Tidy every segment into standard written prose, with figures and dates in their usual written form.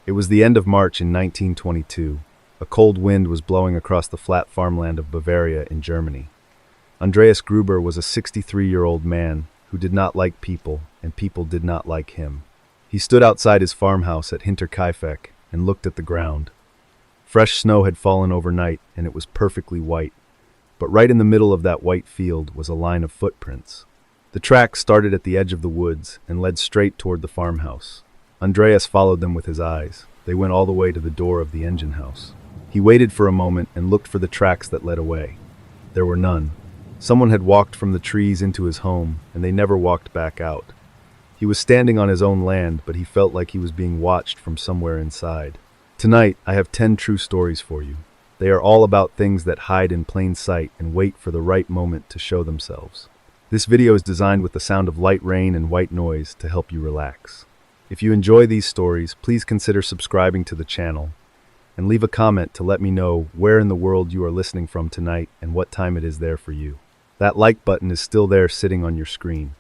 It was the end of March in 1922. A cold wind was blowing across the flat farmland of Bavaria in Germany. Andreas Gruber was a 63-year-old man who did not like people, and people did not like him. He stood outside his farmhouse at Hinterkaifeck and looked at the ground. Fresh snow had fallen overnight, and it was perfectly white. But right in the middle of that white field was a line of footprints. The track started at the edge of the woods and led straight toward the farmhouse. Andreas followed them with his eyes. They went all the way to the door of the engine house. He waited for a moment and looked for the tracks that led away. There were none. Someone had walked from the trees into his home, and they never walked back out. He was standing on his own land, but he felt like he was being watched from somewhere inside. Tonight, I have 10 true stories for you. They are all about things that hide in plain sight and wait for the right moment to show themselves. This video is designed with the sound of light rain and white noise to help you relax. If you enjoy these stories, please consider subscribing to the channel and leave a comment to let me know where in the world you are listening from tonight and what time it is there for you. That like button is still there sitting on your screen.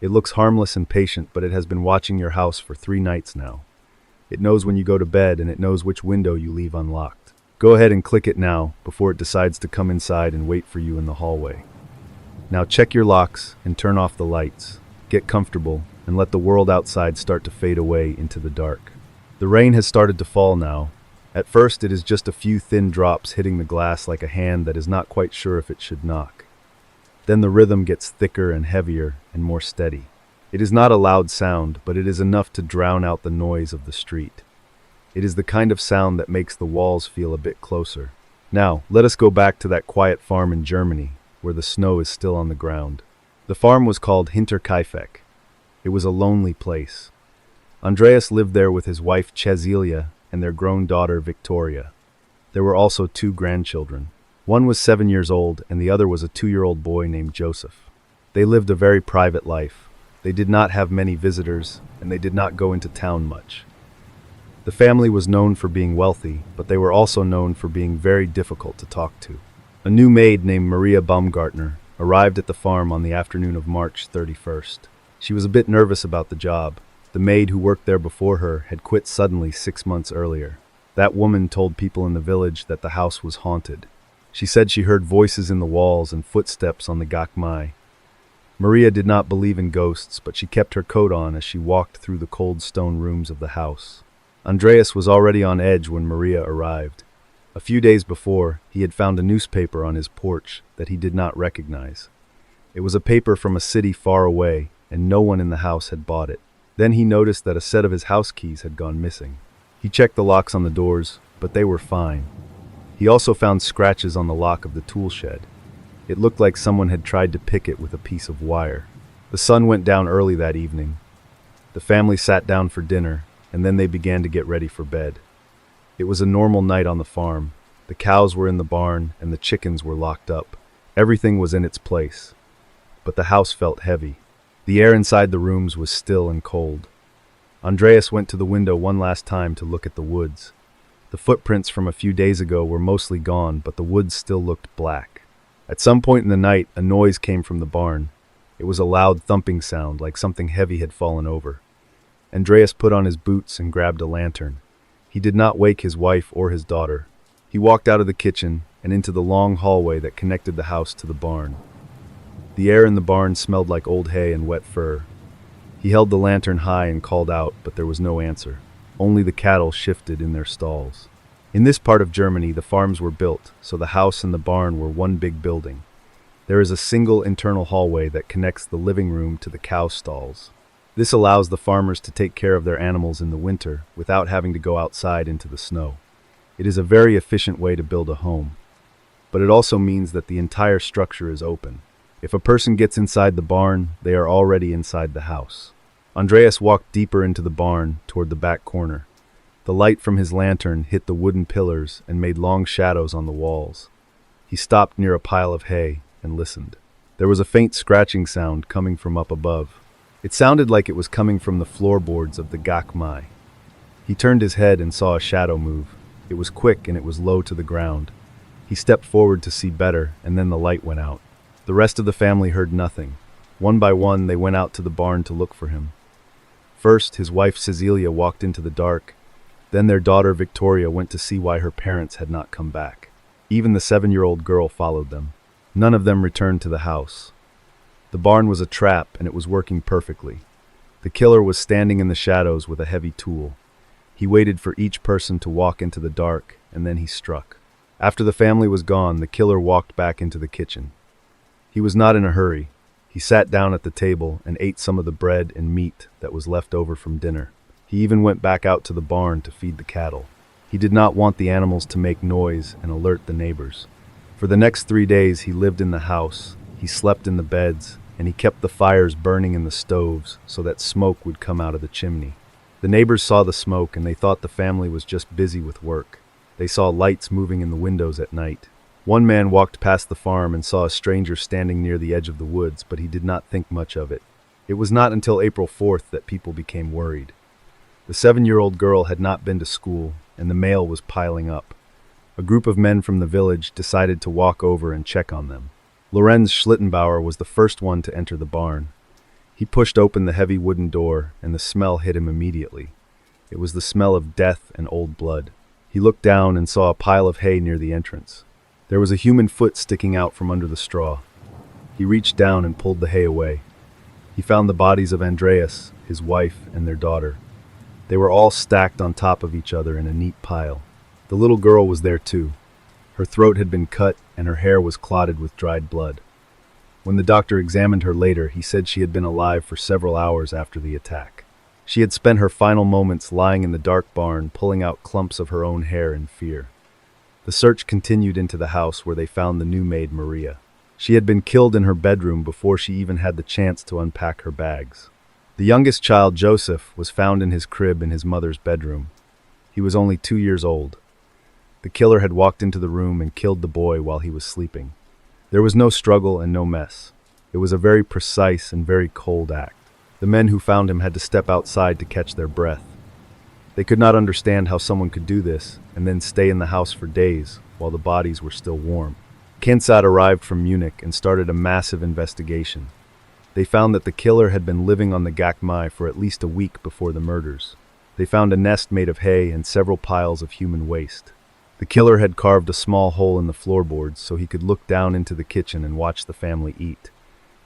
It looks harmless and patient, but it has been watching your house for 3 nights now. It knows when you go to bed, and it knows which window you leave unlocked. Go ahead and click it now before it decides to come inside and wait for you in the hallway. Now check your locks and turn off the lights. Get comfortable and let the world outside start to fade away into the dark. The rain has started to fall now. At first it is just a few thin drops hitting the glass like a hand that is not quite sure if it should knock. Then the rhythm gets thicker and heavier and more steady. It is not a loud sound, but it is enough to drown out the noise of the street. It is the kind of sound that makes the walls feel a bit closer. Now, let us go back to that quiet farm in Germany, where the snow is still on the ground. The farm was called Hinterkaifeck. It was a lonely place. Andreas lived there with his wife Cecilia and their grown daughter Victoria. There were also 2 grandchildren. One was 7 years old, and the other was a 2-year-old boy named Joseph. They lived a very private life. They did not have many visitors, and they did not go into town much. The family was known for being wealthy, but they were also known for being very difficult to talk to. A new maid named Maria Baumgartner arrived at the farm on the afternoon of March 31st. She was a bit nervous about the job. The maid who worked there before her had quit suddenly 6 months earlier. That woman told people in the village that the house was haunted. She said she heard voices in the walls and footsteps on the gakmai. Maria did not believe in ghosts, but she kept her coat on as she walked through the cold stone rooms of the house. Andreas was already on edge when Maria arrived. A few days before, he had found a newspaper on his porch that he did not recognize. It was a paper from a city far away, and no one in the house had bought it. Then he noticed that a set of his house keys had gone missing. He checked the locks on the doors, but they were fine. He also found scratches on the lock of the tool shed. It looked like someone had tried to pick it with a piece of wire. The sun went down early that evening. The family sat down for dinner, and then they began to get ready for bed. It was a normal night on the farm. The cows were in the barn, and the chickens were locked up. Everything was in its place. But the house felt heavy. The air inside the rooms was still and cold. Andreas went to the window one last time to look at the woods. The footprints from a few days ago were mostly gone, but the woods still looked black. At some point in the night, a noise came from the barn. It was a loud thumping sound, like something heavy had fallen over. Andreas put on his boots and grabbed a lantern. He did not wake his wife or his daughter. He walked out of the kitchen and into the long hallway that connected the house to the barn. The air in the barn smelled like old hay and wet fur. He held the lantern high and called out, but there was no answer. Only the cattle shifted in their stalls. In this part of Germany, the farms were built, so the house and the barn were one big building. There is a single internal hallway that connects the living room to the cow stalls. This allows the farmers to take care of their animals in the winter without having to go outside into the snow. It is a very efficient way to build a home. But it also means that the entire structure is open. If a person gets inside the barn, they are already inside the house. Andreas walked deeper into the barn toward the back corner. The light from his lantern hit the wooden pillars and made long shadows on the walls. He stopped near a pile of hay and listened. There was a faint scratching sound coming from up above. It sounded like it was coming from the floorboards of the gakmai. He turned his head and saw a shadow move. It was quick and it was low to the ground. He stepped forward to see better, and then the light went out. The rest of the family heard nothing. One by one, they went out to the barn to look for him. First, his wife Cecilia walked into the dark. Then their daughter Victoria went to see why her parents had not come back. Even the 7-year-old girl followed them. None of them returned to the house. The barn was a trap, and it was working perfectly. The killer was standing in the shadows with a heavy tool. He waited for each person to walk into the dark, and then he struck. After the family was gone, the killer walked back into the kitchen. He was not in a hurry. He sat down at the table and ate some of the bread and meat that was left over from dinner. He even went back out to the barn to feed the cattle. He did not want the animals to make noise and alert the neighbors. For the next 3 days, he lived in the house, he slept in the beds, and he kept the fires burning in the stoves so that smoke would come out of the chimney. The neighbors saw the smoke and they thought the family was just busy with work. They saw lights moving in the windows at night. One man walked past the farm and saw a stranger standing near the edge of the woods, but he did not think much of it. It was not until April 4th that people became worried. The 7-year-old girl had not been to school, and the mail was piling up. A group of men from the village decided to walk over and check on them. Lorenz Schlittenbauer was the first one to enter the barn. He pushed open the heavy wooden door, and the smell hit him immediately. It was the smell of death and old blood. He looked down and saw a pile of hay near the entrance. There was a human foot sticking out from under the straw. He reached down and pulled the hay away. He found the bodies of Andreas, his wife, and their daughter. They were all stacked on top of each other in a neat pile. The little girl was there too. Her throat had been cut and her hair was clotted with dried blood. When the doctor examined her later, he said she had been alive for several hours after the attack. She had spent her final moments lying in the dark barn, pulling out clumps of her own hair in fear. The search continued into the house where they found the new maid Maria. She had been killed in her bedroom before she even had the chance to unpack her bags. The youngest child, Joseph, was found in his crib in his mother's bedroom. He was only 2 years old. The killer had walked into the room and killed the boy while he was sleeping. There was no struggle and no mess. It was a very precise and very cold act. The men who found him had to step outside to catch their breath. They could not understand how someone could do this and then stay in the house for days while the bodies were still warm. Kensat arrived from Munich and started a massive investigation. They found that the killer had been living on the Gakmai for at least a week before the murders. They found a nest made of hay and several piles of human waste. The killer had carved a small hole in the floorboards so he could look down into the kitchen and watch the family eat.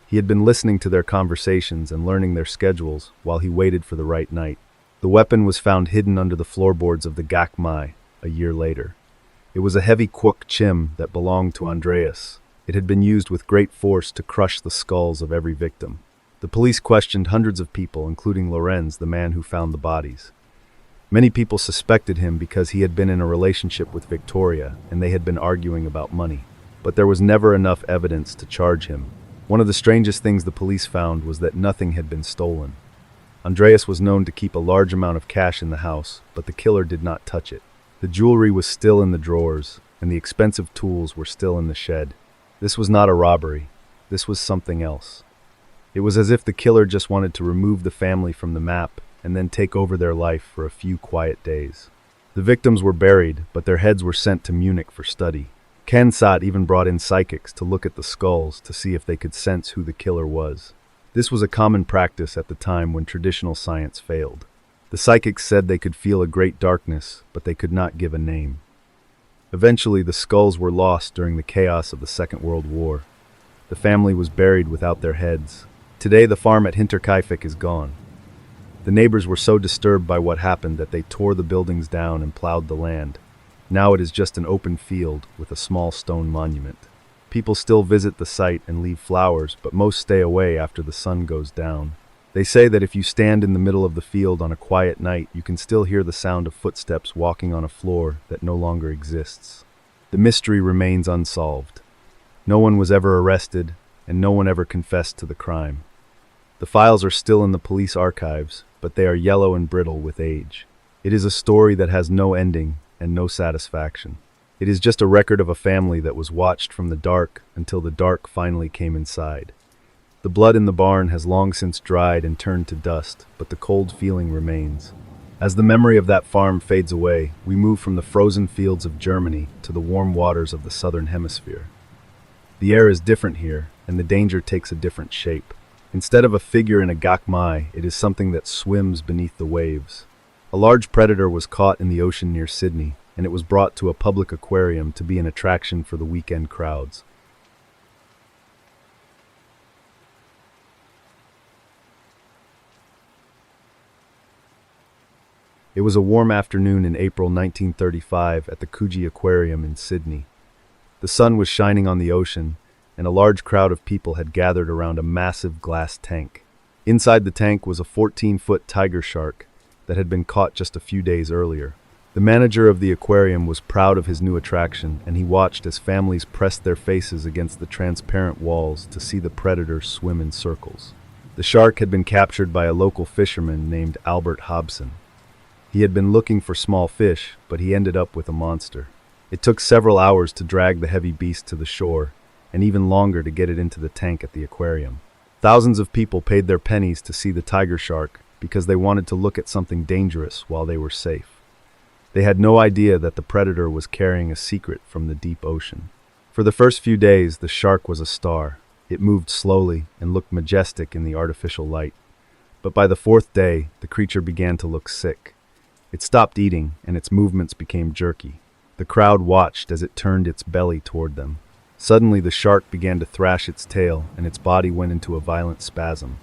He had been listening to their conversations and learning their schedules while he waited for the right night. The weapon was found hidden under the floorboards of the Gakmai a year later. It was a heavy kwuk chim that belonged to Andreas. It had been used with great force to crush the skulls of every victim. The police questioned hundreds of people, including Lorenz, the man who found the bodies. Many people suspected him because he had been in a relationship with Victoria and they had been arguing about money. But there was never enough evidence to charge him. One of the strangest things the police found was that nothing had been stolen. Andreas was known to keep a large amount of cash in the house, but the killer did not touch it. The jewelry was still in the drawers, and the expensive tools were still in the shed. This was not a robbery. This was something else. It was as if the killer just wanted to remove the family from the map and then take over their life for a few quiet days. The victims were buried, but their heads were sent to Munich for study. Kensat even brought in psychics to look at the skulls to see if they could sense who the killer was. This was a common practice at the time when traditional science failed. The psychics said they could feel a great darkness, but they could not give a name. Eventually, the skulls were lost during the chaos of the Second World War. The family was buried without their heads. Today, the farm at Hinterkaifeck is gone. The neighbors were so disturbed by what happened that they tore the buildings down and plowed the land. Now it is just an open field with a small stone monument. People still visit the site and leave flowers, but most stay away after the sun goes down. They say that if you stand in the middle of the field on a quiet night, you can still hear the sound of footsteps walking on a floor that no longer exists. The mystery remains unsolved. No one was ever arrested, and no one ever confessed to the crime. The files are still in the police archives, but they are yellow and brittle with age. It is a story that has no ending and no satisfaction. It is just a record of a family that was watched from the dark until the dark finally came inside. The blood in the barn has long since dried and turned to dust, but the cold feeling remains. As the memory of that farm fades away, we move from the frozen fields of Germany to the warm waters of the southern hemisphere. The air is different here, and the danger takes a different shape. Instead of a figure in a gakmai, it is something that swims beneath the waves. A large predator was caught in the ocean near Sydney, and it was brought to a public aquarium to be an attraction for the weekend crowds. It was a warm afternoon in April 1935 at the Coogee Aquarium in Sydney. The sun was shining on the ocean, and a large crowd of people had gathered around a massive glass tank. Inside the tank was a 14-foot tiger shark that had been caught just a few days earlier. The manager of the aquarium was proud of his new attraction, and he watched as families pressed their faces against the transparent walls to see the predator swim in circles. The shark had been captured by a local fisherman named Albert Hobson. He had been looking for small fish, but he ended up with a monster. It took several hours to drag the heavy beast to the shore, and even longer to get it into the tank at the aquarium. Thousands of people paid their pennies to see the tiger shark because they wanted to look at something dangerous while they were safe. They had no idea that the predator was carrying a secret from the deep ocean. For the first few days, the shark was a star. It moved slowly and looked majestic in the artificial light. But by the fourth day, the creature began to look sick. It stopped eating, and its movements became jerky. The crowd watched as it turned its belly toward them. Suddenly, the shark began to thrash its tail, and its body went into a violent spasm.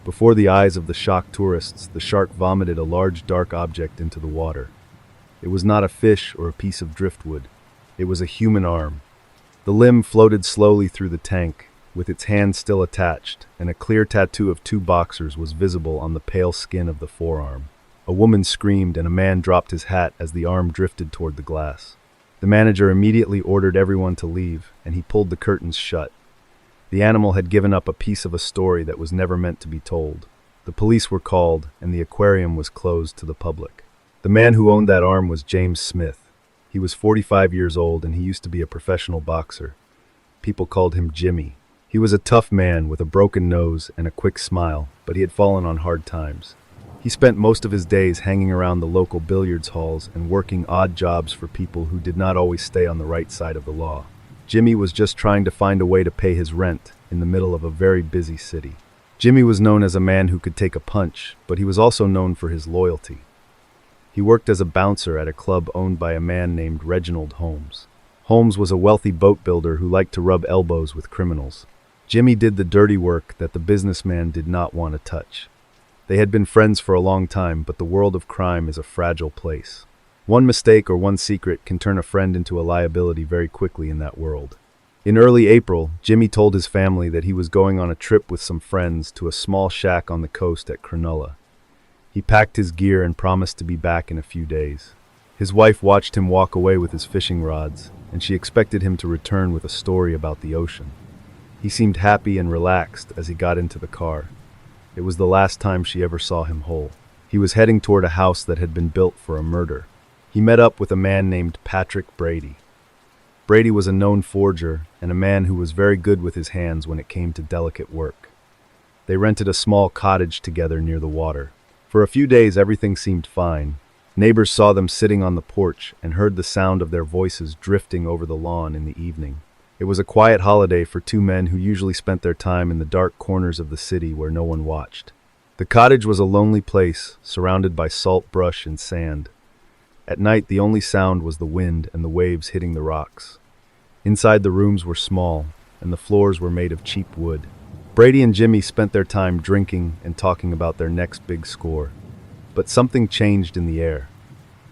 Before the eyes of the shocked tourists, the shark vomited a large dark object into the water. It was not a fish or a piece of driftwood. It was a human arm. The limb floated slowly through the tank, with its hand still attached, and a clear tattoo of two boxers was visible on the pale skin of the forearm. A woman screamed, and a man dropped his hat as the arm drifted toward the glass. The manager immediately ordered everyone to leave, and he pulled the curtains shut. The animal had given up a piece of a story that was never meant to be told. The police were called, and the aquarium was closed to the public. The man who owned that arm was James Smith. He was 45 years old, and he used to be a professional boxer. People called him Jimmy. He was a tough man with a broken nose and a quick smile, but he had fallen on hard times. He spent most of his days hanging around the local billiards halls and working odd jobs for people who did not always stay on the right side of the law. Jimmy was just trying to find a way to pay his rent in the middle of a very busy city. Jimmy was known as a man who could take a punch, but he was also known for his loyalty. He worked as a bouncer at a club owned by a man named Reginald Holmes. Holmes was a wealthy boat builder who liked to rub elbows with criminals. Jimmy did the dirty work that the businessman did not want to touch. They had been friends for a long time, but the world of crime is a fragile place. One mistake or one secret can turn a friend into a liability very quickly in that world. In early April, Jimmy told his family that he was going on a trip with some friends to a small shack on the coast at Cronulla. He packed his gear and promised to be back in a few days. His wife watched him walk away with his fishing rods, and she expected him to return with a story about the ocean. He seemed happy and relaxed as he got into the car. It was the last time she ever saw him whole. He was heading toward a house that had been built for a murder. He met up with a man named Patrick Brady. Brady was a known forger and a man who was very good with his hands when it came to delicate work. They rented a small cottage together near the water. For a few days, everything seemed fine. Neighbors saw them sitting on the porch and heard the sound of their voices drifting over the lawn in the evening. It was a quiet holiday for two men who usually spent their time in the dark corners of the city where no one watched. The cottage was a lonely place, surrounded by salt brush and sand. At night, the only sound was the wind and the waves hitting the rocks. Inside, the rooms were small, and the floors were made of cheap wood. Brady and Jimmy spent their time drinking and talking about their next big score. But something changed in the air.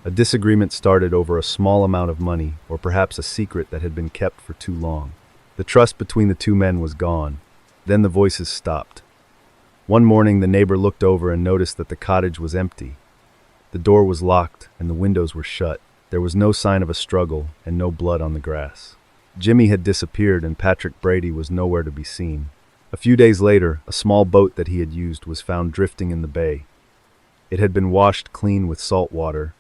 A disagreement started over a small amount of money, or perhaps a secret that had been kept for too long. The trust between the two men was gone. Then the voices stopped. One morning, the neighbor looked over and noticed that the cottage was empty. The door was locked, and the windows were shut. There was no sign of a struggle, and no blood on the grass. Jimmy had disappeared, and Patrick Brady was nowhere to be seen. A few days later, a small boat that he had used was found drifting in the bay. It had been washed clean with salt water.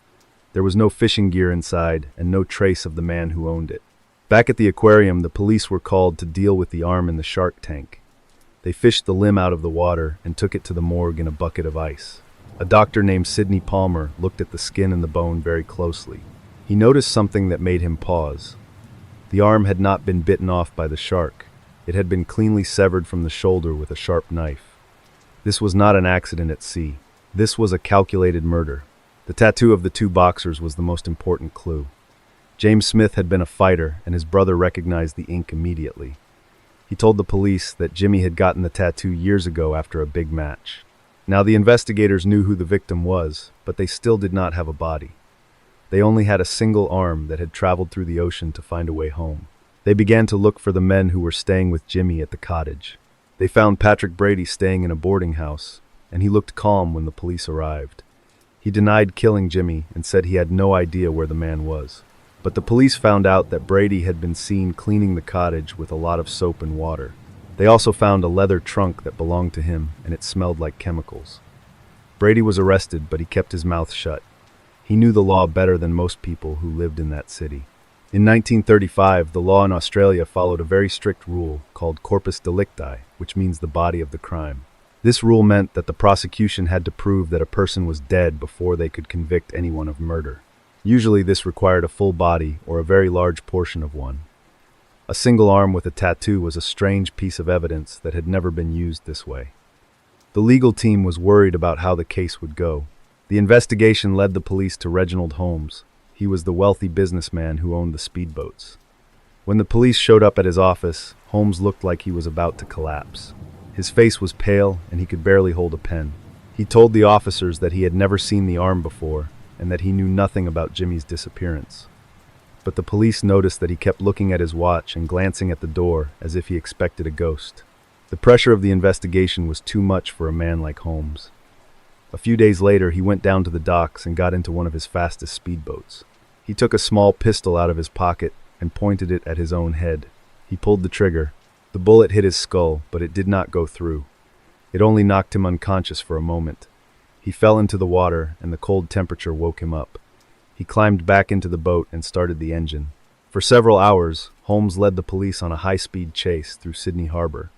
There was no fishing gear inside, and no trace of the man who owned it. Back at the aquarium, the police were called to deal with the arm in the shark tank. They fished the limb out of the water and took it to the morgue in a bucket of ice. A doctor named Sidney Palmer looked at the skin and the bone very closely. He noticed something that made him pause. The arm had not been bitten off by the shark. It had been cleanly severed from the shoulder with a sharp knife. This was not an accident at sea. This was a calculated murder. The tattoo of the two boxers was the most important clue. James Smith had been a fighter, and his brother recognized the ink immediately. He told the police that Jimmy had gotten the tattoo years ago after a big match. Now the investigators knew who the victim was, but they still did not have a body. They only had a single arm that had traveled through the ocean to find a way home. They began to look for the men who were staying with Jimmy at the cottage. They found Patrick Brady staying in a boarding house, and he looked calm when the police arrived. He denied killing Jimmy and said he had no idea where the man was. But the police found out that Brady had been seen cleaning the cottage with a lot of soap and water. They also found a leather trunk that belonged to him, and it smelled like chemicals. Brady was arrested, but he kept his mouth shut. He knew the law better than most people who lived in that city. In 1935, the law in Australia followed a very strict rule called corpus delicti, which means the body of the crime. This rule meant that the prosecution had to prove that a person was dead before they could convict anyone of murder. Usually this required a full body or a very large portion of one. A single arm with a tattoo was a strange piece of evidence that had never been used this way. The legal team was worried about how the case would go. The investigation led the police to Reginald Holmes. He was the wealthy businessman who owned the speedboats. When the police showed up at his office, Holmes looked like he was about to collapse. His face was pale, and he could barely hold a pen. He told the officers that he had never seen the arm before, and that he knew nothing about Jimmy's disappearance. But the police noticed that he kept looking at his watch and glancing at the door as if he expected a ghost. The pressure of the investigation was too much for a man like Holmes. A few days later, he went down to the docks and got into one of his fastest speedboats. He took a small pistol out of his pocket and pointed it at his own head. He pulled the trigger. The bullet hit his skull, but it did not go through. It only knocked him unconscious for a moment. He fell into the water, and the cold temperature woke him up. He climbed back into the boat and started the engine. For several hours, Holmes led the police on a high-speed chase through Sydney Harbor.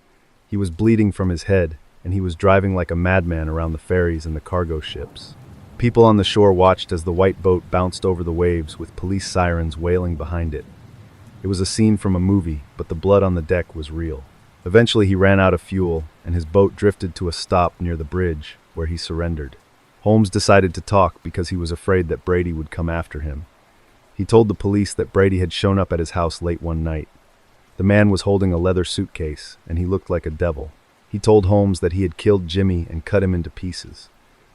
He was bleeding from his head, and he was driving like a madman around the ferries and the cargo ships. People on the shore watched as the white boat bounced over the waves with police sirens wailing behind it. It was a scene from a movie, but the blood on the deck was real. Eventually he ran out of fuel, and his boat drifted to a stop near the bridge, where he surrendered. Holmes decided to talk because he was afraid that Brady would come after him. He told the police that Brady had shown up at his house late one night. The man was holding a leather suitcase, and he looked like a devil. He told Holmes that he had killed Jimmy and cut him into pieces.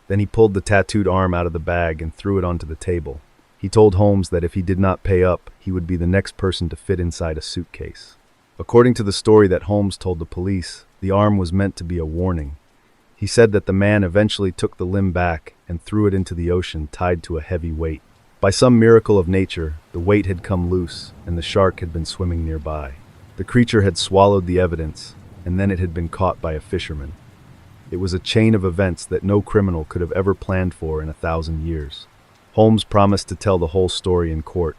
Then he pulled the tattooed arm out of the bag and threw it onto the table. He told Holmes that if he did not pay up, he would be the next person to fit inside a suitcase. According to the story that Holmes told the police, the arm was meant to be a warning. He said that the man eventually took the limb back and threw it into the ocean tied to a heavy weight. By some miracle of nature, the weight had come loose and the shark had been swimming nearby. The creature had swallowed the evidence, and then it had been caught by a fisherman. It was a chain of events that no criminal could have ever planned for in 1,000 years. Holmes promised to tell the whole story in court.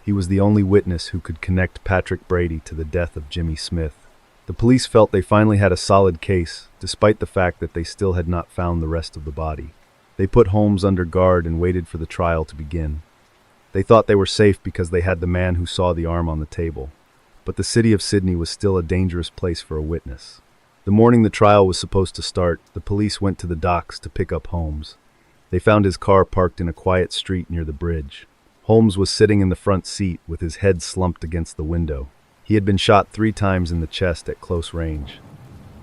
He was the only witness who could connect Patrick Brady to the death of Jimmy Smith. The police felt they finally had a solid case, despite the fact that they still had not found the rest of the body. They put Holmes under guard and waited for the trial to begin. They thought they were safe because they had the man who saw the arm on the table. But the city of Sydney was still a dangerous place for a witness. The morning the trial was supposed to start, the police went to the docks to pick up Holmes. They found his car parked in a quiet street near the bridge. Holmes was sitting in the front seat with his head slumped against the window. He had been shot 3 times in the chest at close range.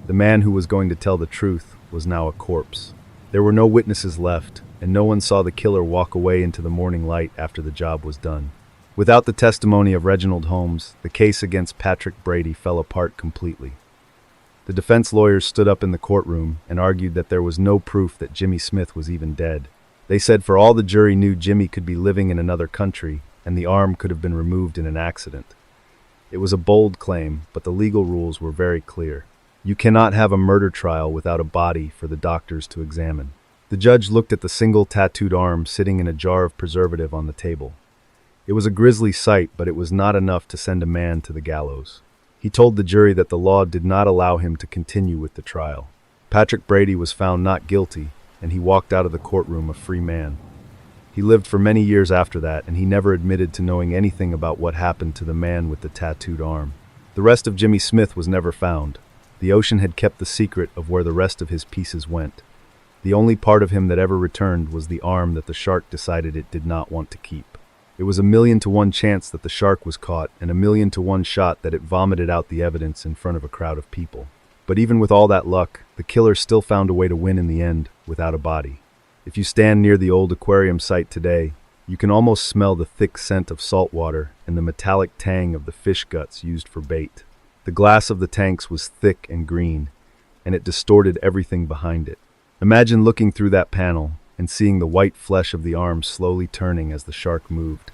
The man who was going to tell the truth was now a corpse. There were no witnesses left, and no one saw the killer walk away into the morning light after the job was done. Without the testimony of Reginald Holmes, the case against Patrick Brady fell apart completely. The defense lawyers stood up in the courtroom and argued that there was no proof that Jimmy Smith was even dead. They said for all the jury knew Jimmy could be living in another country, and the arm could have been removed in an accident. It was a bold claim, but the legal rules were very clear. You cannot have a murder trial without a body for the doctors to examine. The judge looked at the single tattooed arm sitting in a jar of preservative on the table. It was a grisly sight, but it was not enough to send a man to the gallows. He told the jury that the law did not allow him to continue with the trial. Patrick Brady was found not guilty, and he walked out of the courtroom a free man. He lived for many years after that, and he never admitted to knowing anything about what happened to the man with the tattooed arm. The rest of Jimmy Smith was never found. The ocean had kept the secret of where the rest of his pieces went. The only part of him that ever returned was the arm that the shark decided it did not want to keep. It was a 1,000,000 to 1 chance that the shark was caught, and a 1,000,000 to 1 shot that it vomited out the evidence in front of a crowd of people. But even with all that luck, the killer still found a way to win in the end, without a body. If you stand near the old aquarium site today, you can almost smell the thick scent of salt water and the metallic tang of the fish guts used for bait. The glass of the tanks was thick and green, and it distorted everything behind it. Imagine looking through that panel and seeing the white flesh of the arm slowly turning as the shark moved.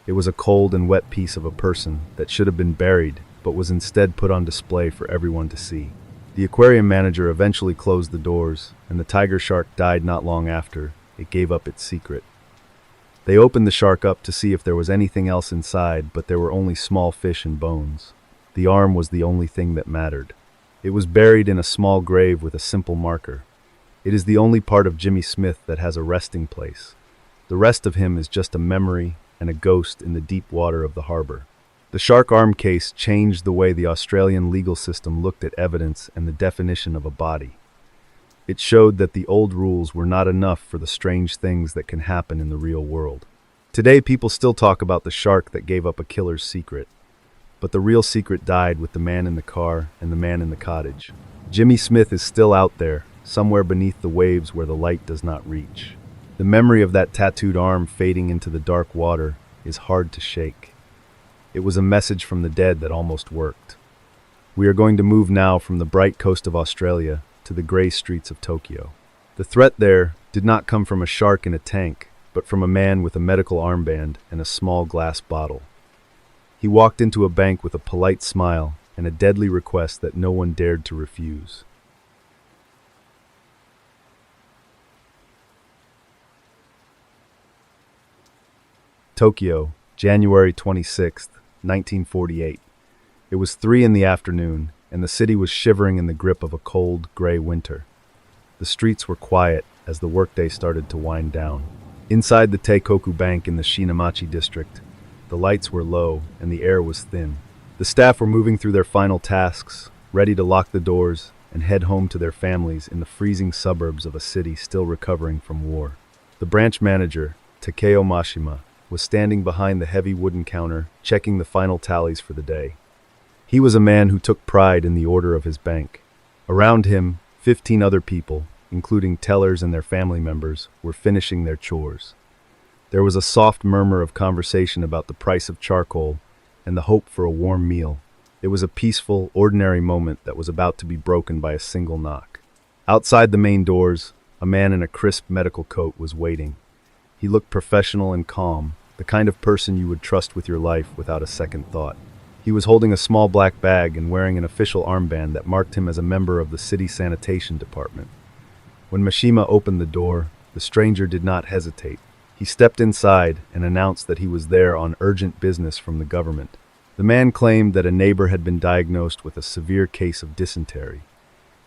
It was a cold and wet piece of a person that should have been buried, but was instead put on display for everyone to see. The aquarium manager eventually closed the doors, and the tiger shark died not long after. It gave up its secret. They opened the shark up to see if there was anything else inside, but there were only small fish and bones. The arm was the only thing that mattered. It was buried in a small grave with a simple marker. It is the only part of Jimmy Smith that has a resting place. The rest of him is just a memory and a ghost in the deep water of the harbor. The shark arm case changed the way the Australian legal system looked at evidence and the definition of a body. It showed that the old rules were not enough for the strange things that can happen in the real world. Today, people still talk about the shark that gave up a killer's secret. But the real secret died with the man in the car and the man in the cottage. Jimmy Smith is still out there, somewhere beneath the waves where the light does not reach. The memory of that tattooed arm fading into the dark water is hard to shake. It was a message from the dead that almost worked. We are going to move now from the bright coast of Australia to the gray streets of Tokyo. The threat there did not come from a shark in a tank, but from a man with a medical armband and a small glass bottle. He walked into a bank with a polite smile and a deadly request that no one dared to refuse. Tokyo, January 26, 1948. It was 3 in the afternoon, and the city was shivering in the grip of a cold, gray winter. The streets were quiet as the workday started to wind down. Inside the Teikoku Bank in the Shinamachi district, the lights were low and the air was thin. The staff were moving through their final tasks, ready to lock the doors and head home to their families in the freezing suburbs of a city still recovering from war. The branch manager, Takeo Mashima, was standing behind the heavy wooden counter, checking the final tallies for the day. He was a man who took pride in the order of his bank. Around him, 15 other people, including tellers and their family members, were finishing their chores. There was a soft murmur of conversation about the price of charcoal and the hope for a warm meal. It was a peaceful, ordinary moment that was about to be broken by a single knock. Outside the main doors, a man in a crisp medical coat was waiting. He looked professional and calm, the kind of person you would trust with your life without a second thought. He was holding a small black bag and wearing an official armband that marked him as a member of the city sanitation department. When Mashima opened the door, the stranger did not hesitate. He stepped inside and announced that he was there on urgent business from the government. The man claimed that a neighbor had been diagnosed with a severe case of dysentery.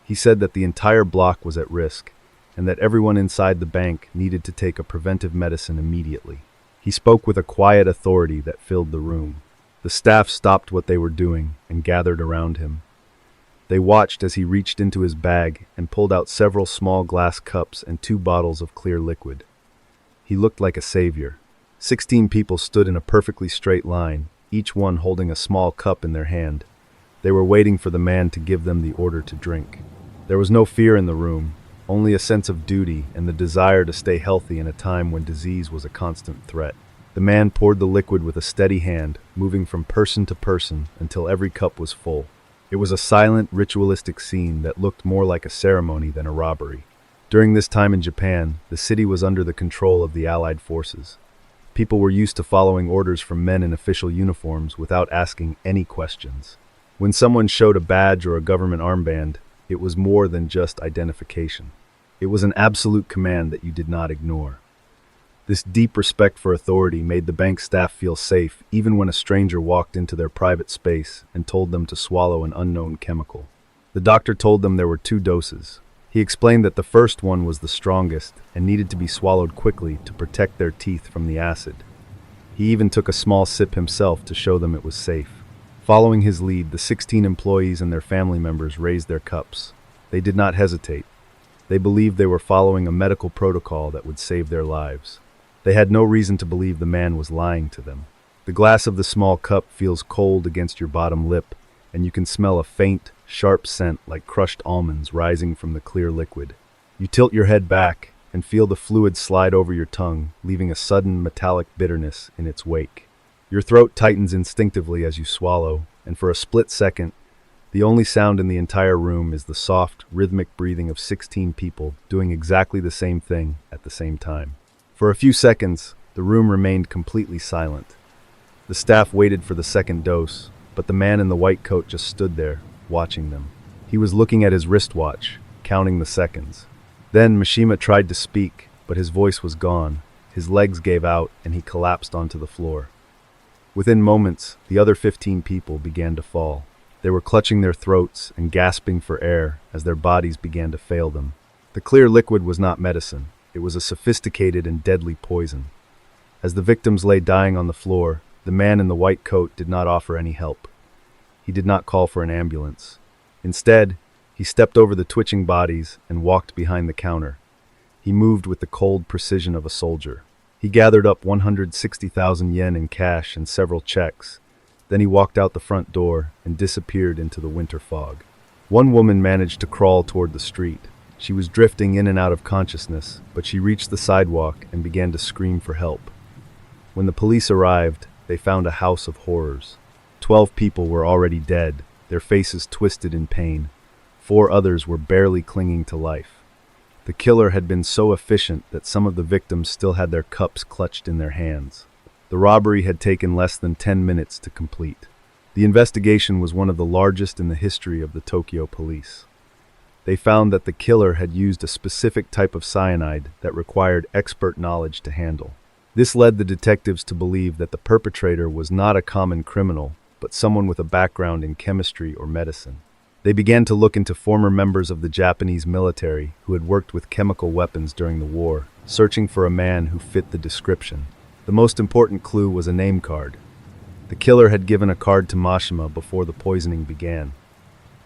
He said that the entire block was at risk, and that everyone inside the bank needed to take a preventive medicine immediately. He spoke with a quiet authority that filled the room. The staff stopped what they were doing and gathered around him. They watched as he reached into his bag and pulled out several small glass cups and 2 bottles of clear liquid. He looked like a savior. 16 people stood in a perfectly straight line, each one holding a small cup in their hand. They were waiting for the man to give them the order to drink. There was no fear in the room, only a sense of duty and the desire to stay healthy in a time when disease was a constant threat. The man poured the liquid with a steady hand, moving from person to person until every cup was full. It was a silent, ritualistic scene that looked more like a ceremony than a robbery. During this time in Japan, the city was under the control of the Allied forces. People were used to following orders from men in official uniforms without asking any questions. When someone showed a badge or a government armband, it was more than just identification. It was an absolute command that you did not ignore. This deep respect for authority made the bank staff feel safe even when a stranger walked into their private space and told them to swallow an unknown chemical. The doctor told them there were 2 doses. He explained that the first one was the strongest and needed to be swallowed quickly to protect their teeth from the acid. He even took a small sip himself to show them it was safe. Following his lead, the 16 employees and their family members raised their cups. They did not hesitate. They believed they were following a medical protocol that would save their lives. They had no reason to believe the man was lying to them. The glass of the small cup feels cold against your bottom lip, and you can smell a faint, sharp scent like crushed almonds rising from the clear liquid. You tilt your head back and feel the fluid slide over your tongue, leaving a sudden metallic bitterness in its wake. Your throat tightens instinctively as you swallow, and for a split second, the only sound in the entire room is the soft, rhythmic breathing of 16 people doing exactly the same thing at the same time. For a few seconds, the room remained completely silent. The staff waited for the second dose, but the man in the white coat just stood there, watching them. He was looking at his wristwatch, counting the seconds. Then Mishima tried to speak, but his voice was gone. His legs gave out, and he collapsed onto the floor. Within moments, the other 15 people began to fall. They were clutching their throats and gasping for air as their bodies began to fail them. The clear liquid was not medicine. It was a sophisticated and deadly poison. As the victims lay dying on the floor, the man in the white coat did not offer any help. He did not call for an ambulance. Instead, he stepped over the twitching bodies and walked behind the counter. He moved with the cold precision of a soldier. He gathered up 160,000 yen in cash and several checks. Then he walked out the front door and disappeared into the winter fog. One woman managed to crawl toward the street. She was drifting in and out of consciousness, but she reached the sidewalk and began to scream for help. When the police arrived, they found a house of horrors. 12 people were already dead, their faces twisted in pain. 4 others were barely clinging to life. The killer had been so efficient that some of the victims still had their cups clutched in their hands. The robbery had taken less than 10 minutes to complete. The investigation was one of the largest in the history of the Tokyo police. They found that the killer had used a specific type of cyanide that required expert knowledge to handle. This led the detectives to believe that the perpetrator was not a common criminal, but someone with a background in chemistry or medicine. They began to look into former members of the Japanese military who had worked with chemical weapons during the war, searching for a man who fit the description. The most important clue was a name card. The killer had given a card to Mashima before the poisoning began.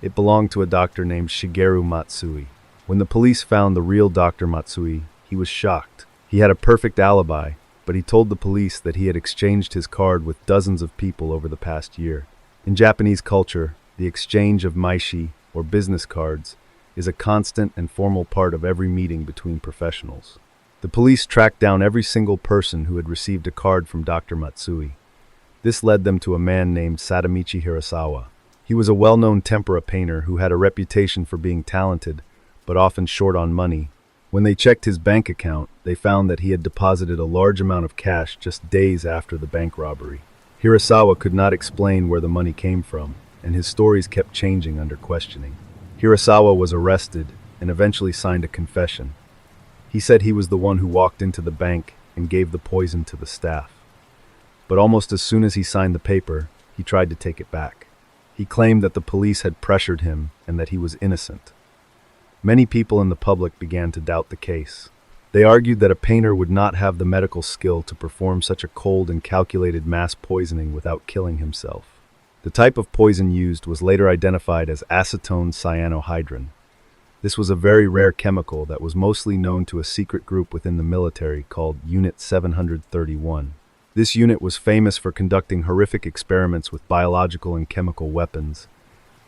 It belonged to a doctor named Shigeru Matsui. When the police found the real Dr. Matsui, he was shocked. He had a perfect alibi, but he told the police that he had exchanged his card with dozens of people over the past year. In Japanese culture, the exchange of maishi, or business cards, is a constant and formal part of every meeting between professionals. The police tracked down every single person who had received a card from Dr. Matsui. This led them to a man named Sadamichi Hirasawa. He was a well-known tempera painter who had a reputation for being talented, but often short on money. When they checked his bank account, they found that he had deposited a large amount of cash just days after the bank robbery. Hirasawa could not explain where the money came from, and his stories kept changing under questioning. Hirasawa was arrested and eventually signed a confession. He said he was the one who walked into the bank and gave the poison to the staff. But almost as soon as he signed the paper, he tried to take it back. He claimed that the police had pressured him and that he was innocent. Many people in the public began to doubt the case. They argued that a painter would not have the medical skill to perform such a cold and calculated mass poisoning without killing himself. The type of poison used was later identified as acetone cyanohydrin. This was a very rare chemical that was mostly known to a secret group within the military called Unit 731. This unit was famous for conducting horrific experiments with biological and chemical weapons.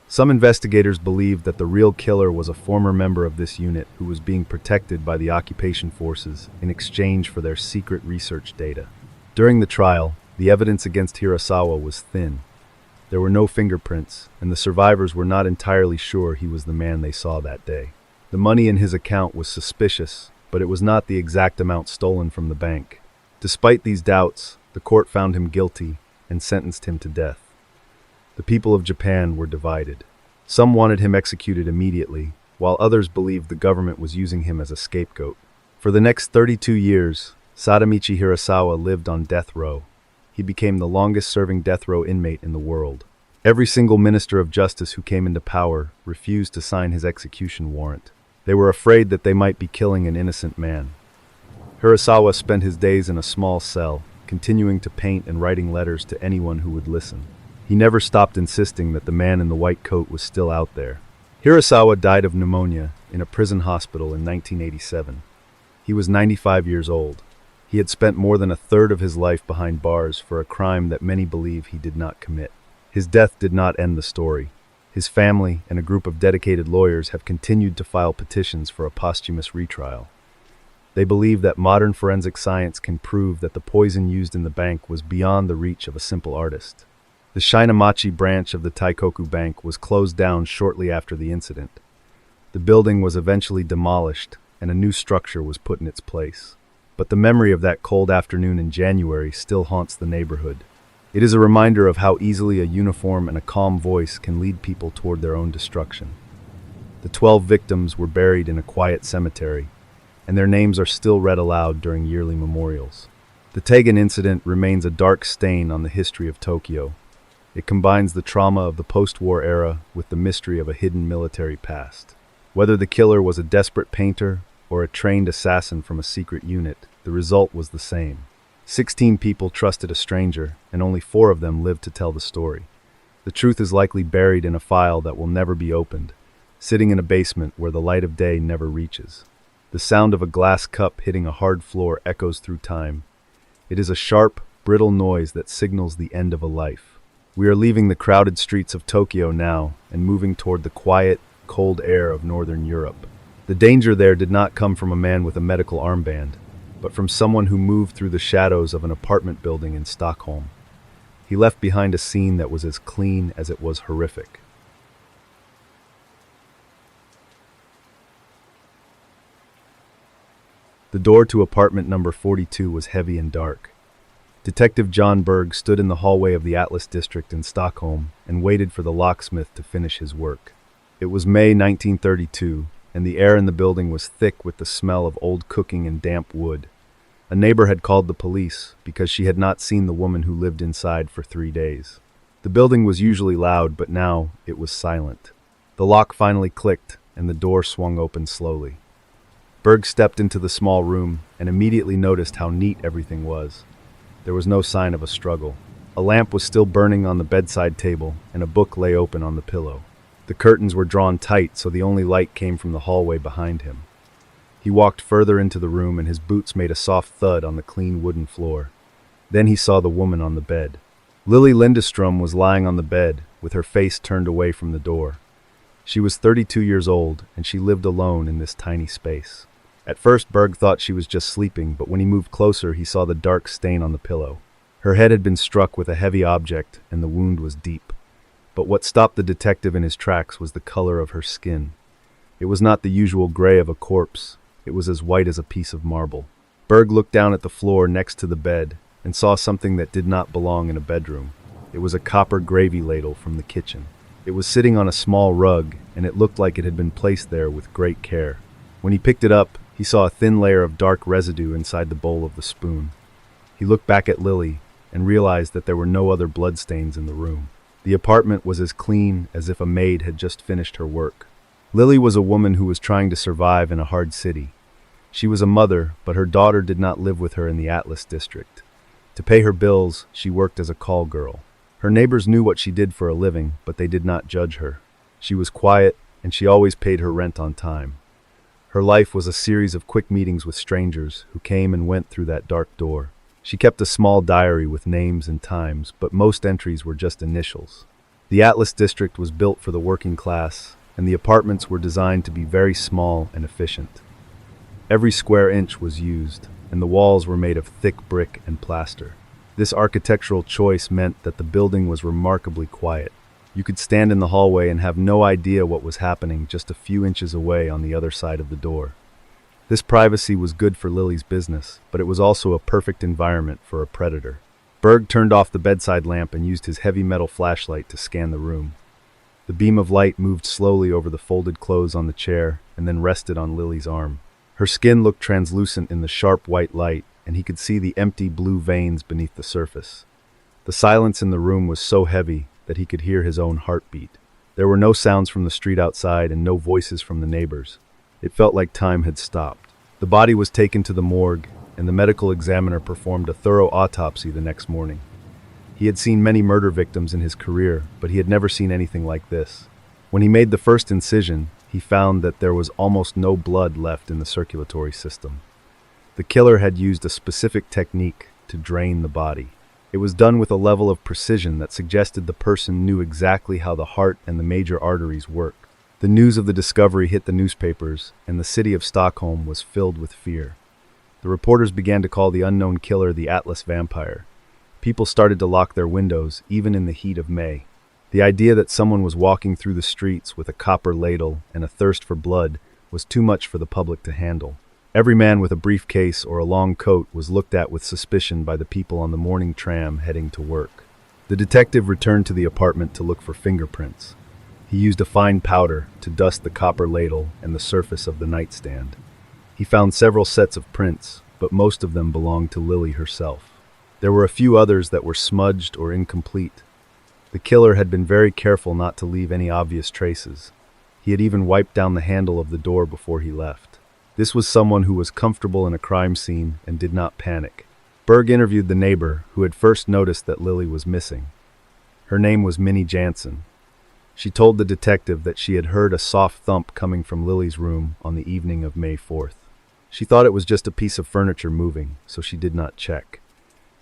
Some investigators believed that the real killer was a former member of this unit who was being protected by the occupation forces in exchange for their secret research data. During the trial, the evidence against Hirasawa was thin. There were no fingerprints, and the survivors were not entirely sure he was the man they saw that day. The money in his account was suspicious, but it was not the exact amount stolen from the bank. Despite these doubts, the court found him guilty and sentenced him to death. The people of Japan were divided. Some wanted him executed immediately, while others believed the government was using him as a scapegoat. For the next 32 years, Sadamichi Hirasawa lived on death row. He became the longest-serving death row inmate in the world. Every single minister of justice who came into power refused to sign his execution warrant. They were afraid that they might be killing an innocent man. Hirasawa spent his days in a small cell, continuing to paint and writing letters to anyone who would listen. He never stopped insisting that the man in the white coat was still out there. Hirasawa died of pneumonia in a prison hospital in 1987. He was 95 years old. He had spent more than a third of his life behind bars for a crime that many believe he did not commit. His death did not end the story. His family and a group of dedicated lawyers have continued to file petitions for a posthumous retrial. They believe that modern forensic science can prove that the poison used in the bank was beyond the reach of a simple artist. The Shinamachi branch of the Taikoku Bank was closed down shortly after the incident. The building was eventually demolished, and a new structure was put in its place. But the memory of that cold afternoon in January still haunts the neighborhood. It is a reminder of how easily a uniform and a calm voice can lead people toward their own destruction. The 12 victims were buried in a quiet cemetery, and their names are still read aloud during yearly memorials. The Teigin Incident remains a dark stain on the history of Tokyo. It combines the trauma of the post-war era with the mystery of a hidden military past. Whether the killer was a desperate painter or a trained assassin from a secret unit, the result was the same. 16 people trusted a stranger, and only 4 of them lived to tell the story. The truth is likely buried in a file that will never be opened, sitting in a basement where the light of day never reaches. The sound of a glass cup hitting a hard floor echoes through time. It is a sharp, brittle noise that signals the end of a life. We are leaving the crowded streets of Tokyo now and moving toward the quiet, cold air of northern Europe. The danger there did not come from a man with a medical armband, but from someone who moved through the shadows of an apartment building in Stockholm. He left behind a scene that was as clean as it was horrific. The door to apartment number 42 was heavy and dark. Detective John Berg stood in the hallway of the Atlas district in Stockholm and waited for the locksmith to finish his work. It was May 1932, and the air in the building was thick with the smell of old cooking and damp wood. A neighbor had called the police because she had not seen the woman who lived inside for 3 days. The building was usually loud, but now it was silent. The lock finally clicked, and the door swung open slowly. Berg stepped into the small room and immediately noticed how neat everything was. There was no sign of a struggle. A lamp was still burning on the bedside table, and a book lay open on the pillow. The curtains were drawn tight, so the only light came from the hallway behind him. He walked further into the room, and his boots made a soft thud on the clean wooden floor. Then he saw the woman on the bed. Lily Lindestrom was lying on the bed, with her face turned away from the door. She was 32 years old, and she lived alone in this tiny space. At first, Berg thought she was just sleeping, but when he moved closer, he saw the dark stain on the pillow. Her head had been struck with a heavy object, and the wound was deep. But what stopped the detective in his tracks was the color of her skin. It was not the usual gray of a corpse. It was as white as a piece of marble. Berg looked down at the floor next to the bed and saw something that did not belong in a bedroom. It was a copper gravy ladle from the kitchen. It was sitting on a small rug, and it looked like it had been placed there with great care. When he picked it up, he saw a thin layer of dark residue inside the bowl of the spoon. He looked back at Lily and realized that there were no other bloodstains in the room. The apartment was as clean as if a maid had just finished her work. Lily was a woman who was trying to survive in a hard city. She was a mother, but her daughter did not live with her in the Atlas district. To pay her bills, she worked as a call girl. Her neighbors knew what she did for a living, but they did not judge her. She was quiet, and she always paid her rent on time. Her life was a series of quick meetings with strangers who came and went through that dark door. She kept a small diary with names and times, but most entries were just initials. The Atlas district was built for the working class, and the apartments were designed to be very small and efficient. Every square inch was used, and the walls were made of thick brick and plaster. This architectural choice meant that the building was remarkably quiet. You could stand in the hallway and have no idea what was happening just a few inches away on the other side of the door. This privacy was good for Lily's business, but it was also a perfect environment for a predator. Berg turned off the bedside lamp and used his heavy metal flashlight to scan the room. The beam of light moved slowly over the folded clothes on the chair and then rested on Lily's arm. Her skin looked translucent in the sharp white light, and he could see the empty blue veins beneath the surface. The silence in the room was so heavy that he could hear his own heartbeat. There were no sounds from the street outside and no voices from the neighbors. It felt like time had stopped. The body was taken to the morgue, and the medical examiner performed a thorough autopsy the next morning. He had seen many murder victims in his career, but he had never seen anything like this. When he made the first incision, he found that there was almost no blood left in the circulatory system. The killer had used a specific technique to drain the body. It was done with a level of precision that suggested the person knew exactly how the heart and the major arteries work. The news of the discovery hit the newspapers, and the city of Stockholm was filled with fear. The reporters began to call the unknown killer the Atlas Vampire. People started to lock their windows, even in the heat of May. The idea that someone was walking through the streets with a copper ladle and a thirst for blood was too much for the public to handle. Every man with a briefcase or a long coat was looked at with suspicion by the people on the morning tram heading to work. The detective returned to the apartment to look for fingerprints. He used a fine powder to dust the copper ladle and the surface of the nightstand. He found several sets of prints, but most of them belonged to Lily herself. There were a few others that were smudged or incomplete. The killer had been very careful not to leave any obvious traces. He had even wiped down the handle of the door before he left. This was someone who was comfortable in a crime scene and did not panic. Berg interviewed the neighbor who had first noticed that Lily was missing. Her name was Minnie Jansen. She told the detective that she had heard a soft thump coming from Lily's room on the evening of May 4th. She thought it was just a piece of furniture moving, so she did not check.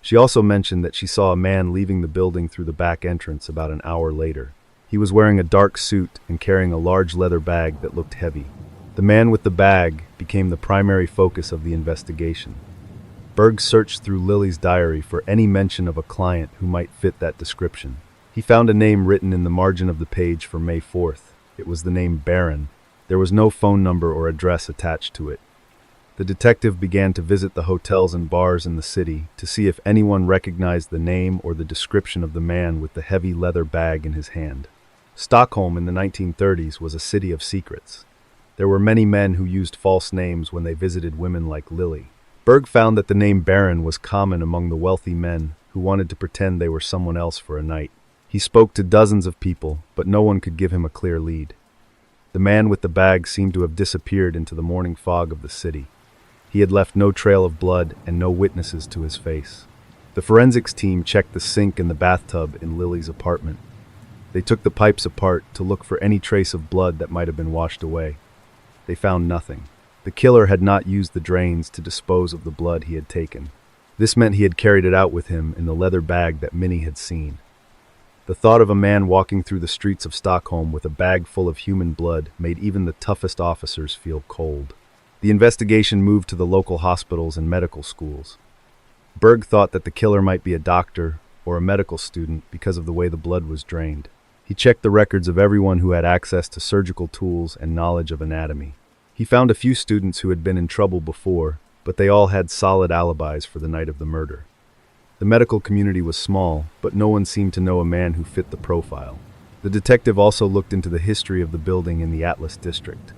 She also mentioned that she saw a man leaving the building through the back entrance about an hour later. He was wearing a dark suit and carrying a large leather bag that looked heavy. The man with the bag became the primary focus of the investigation. Berg searched through Lily's diary for any mention of a client who might fit that description. He found a name written in the margin of the page for May 4th. It was the name Baron. There was no phone number or address attached to it. The detective began to visit the hotels and bars in the city to see if anyone recognized the name or the description of the man with the heavy leather bag in his hand. Stockholm in the 1930s was a city of secrets. There were many men who used false names when they visited women like Lily. Berg found that the name Baron was common among the wealthy men who wanted to pretend they were someone else for a night. He spoke to dozens of people, but no one could give him a clear lead. The man with the bag seemed to have disappeared into the morning fog of the city. He had left no trail of blood and no witnesses to his face. The forensics team checked the sink and the bathtub in Lily's apartment. They took the pipes apart to look for any trace of blood that might have been washed away. They found nothing. The killer had not used the drains to dispose of the blood he had taken. This meant he had carried it out with him in the leather bag that Minnie had seen. The thought of a man walking through the streets of Stockholm with a bag full of human blood made even the toughest officers feel cold. The investigation moved to the local hospitals and medical schools. Berg thought that the killer might be a doctor or a medical student because of the way the blood was drained. He checked the records of everyone who had access to surgical tools and knowledge of anatomy. He found a few students who had been in trouble before, but they all had solid alibis for the night of the murder. The medical community was small, but no one seemed to know a man who fit the profile. The detective also looked into the history of the building in the Atlas district.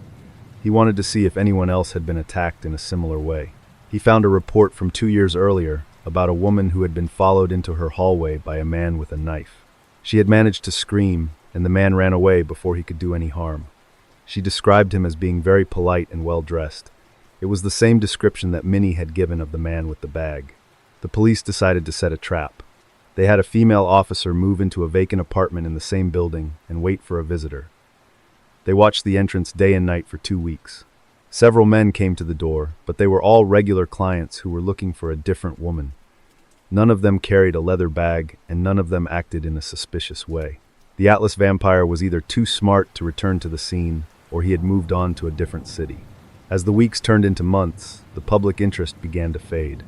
He wanted to see if anyone else had been attacked in a similar way. He found a report from 2 years earlier about a woman who had been followed into her hallway by a man with a knife. She had managed to scream, and the man ran away before he could do any harm. She described him as being very polite and well-dressed. It was the same description that Minnie had given of the man with the bag. The police decided to set a trap. They had a female officer move into a vacant apartment in the same building and wait for a visitor. They watched the entrance day and night for 2 weeks. Several men came to the door, but they were all regular clients who were looking for a different woman. None of them carried a leather bag, and none of them acted in a suspicious way. The Atlas vampire was either too smart to return to the scene, or he had moved on to a different city. As the weeks turned into months, the public interest began to fade.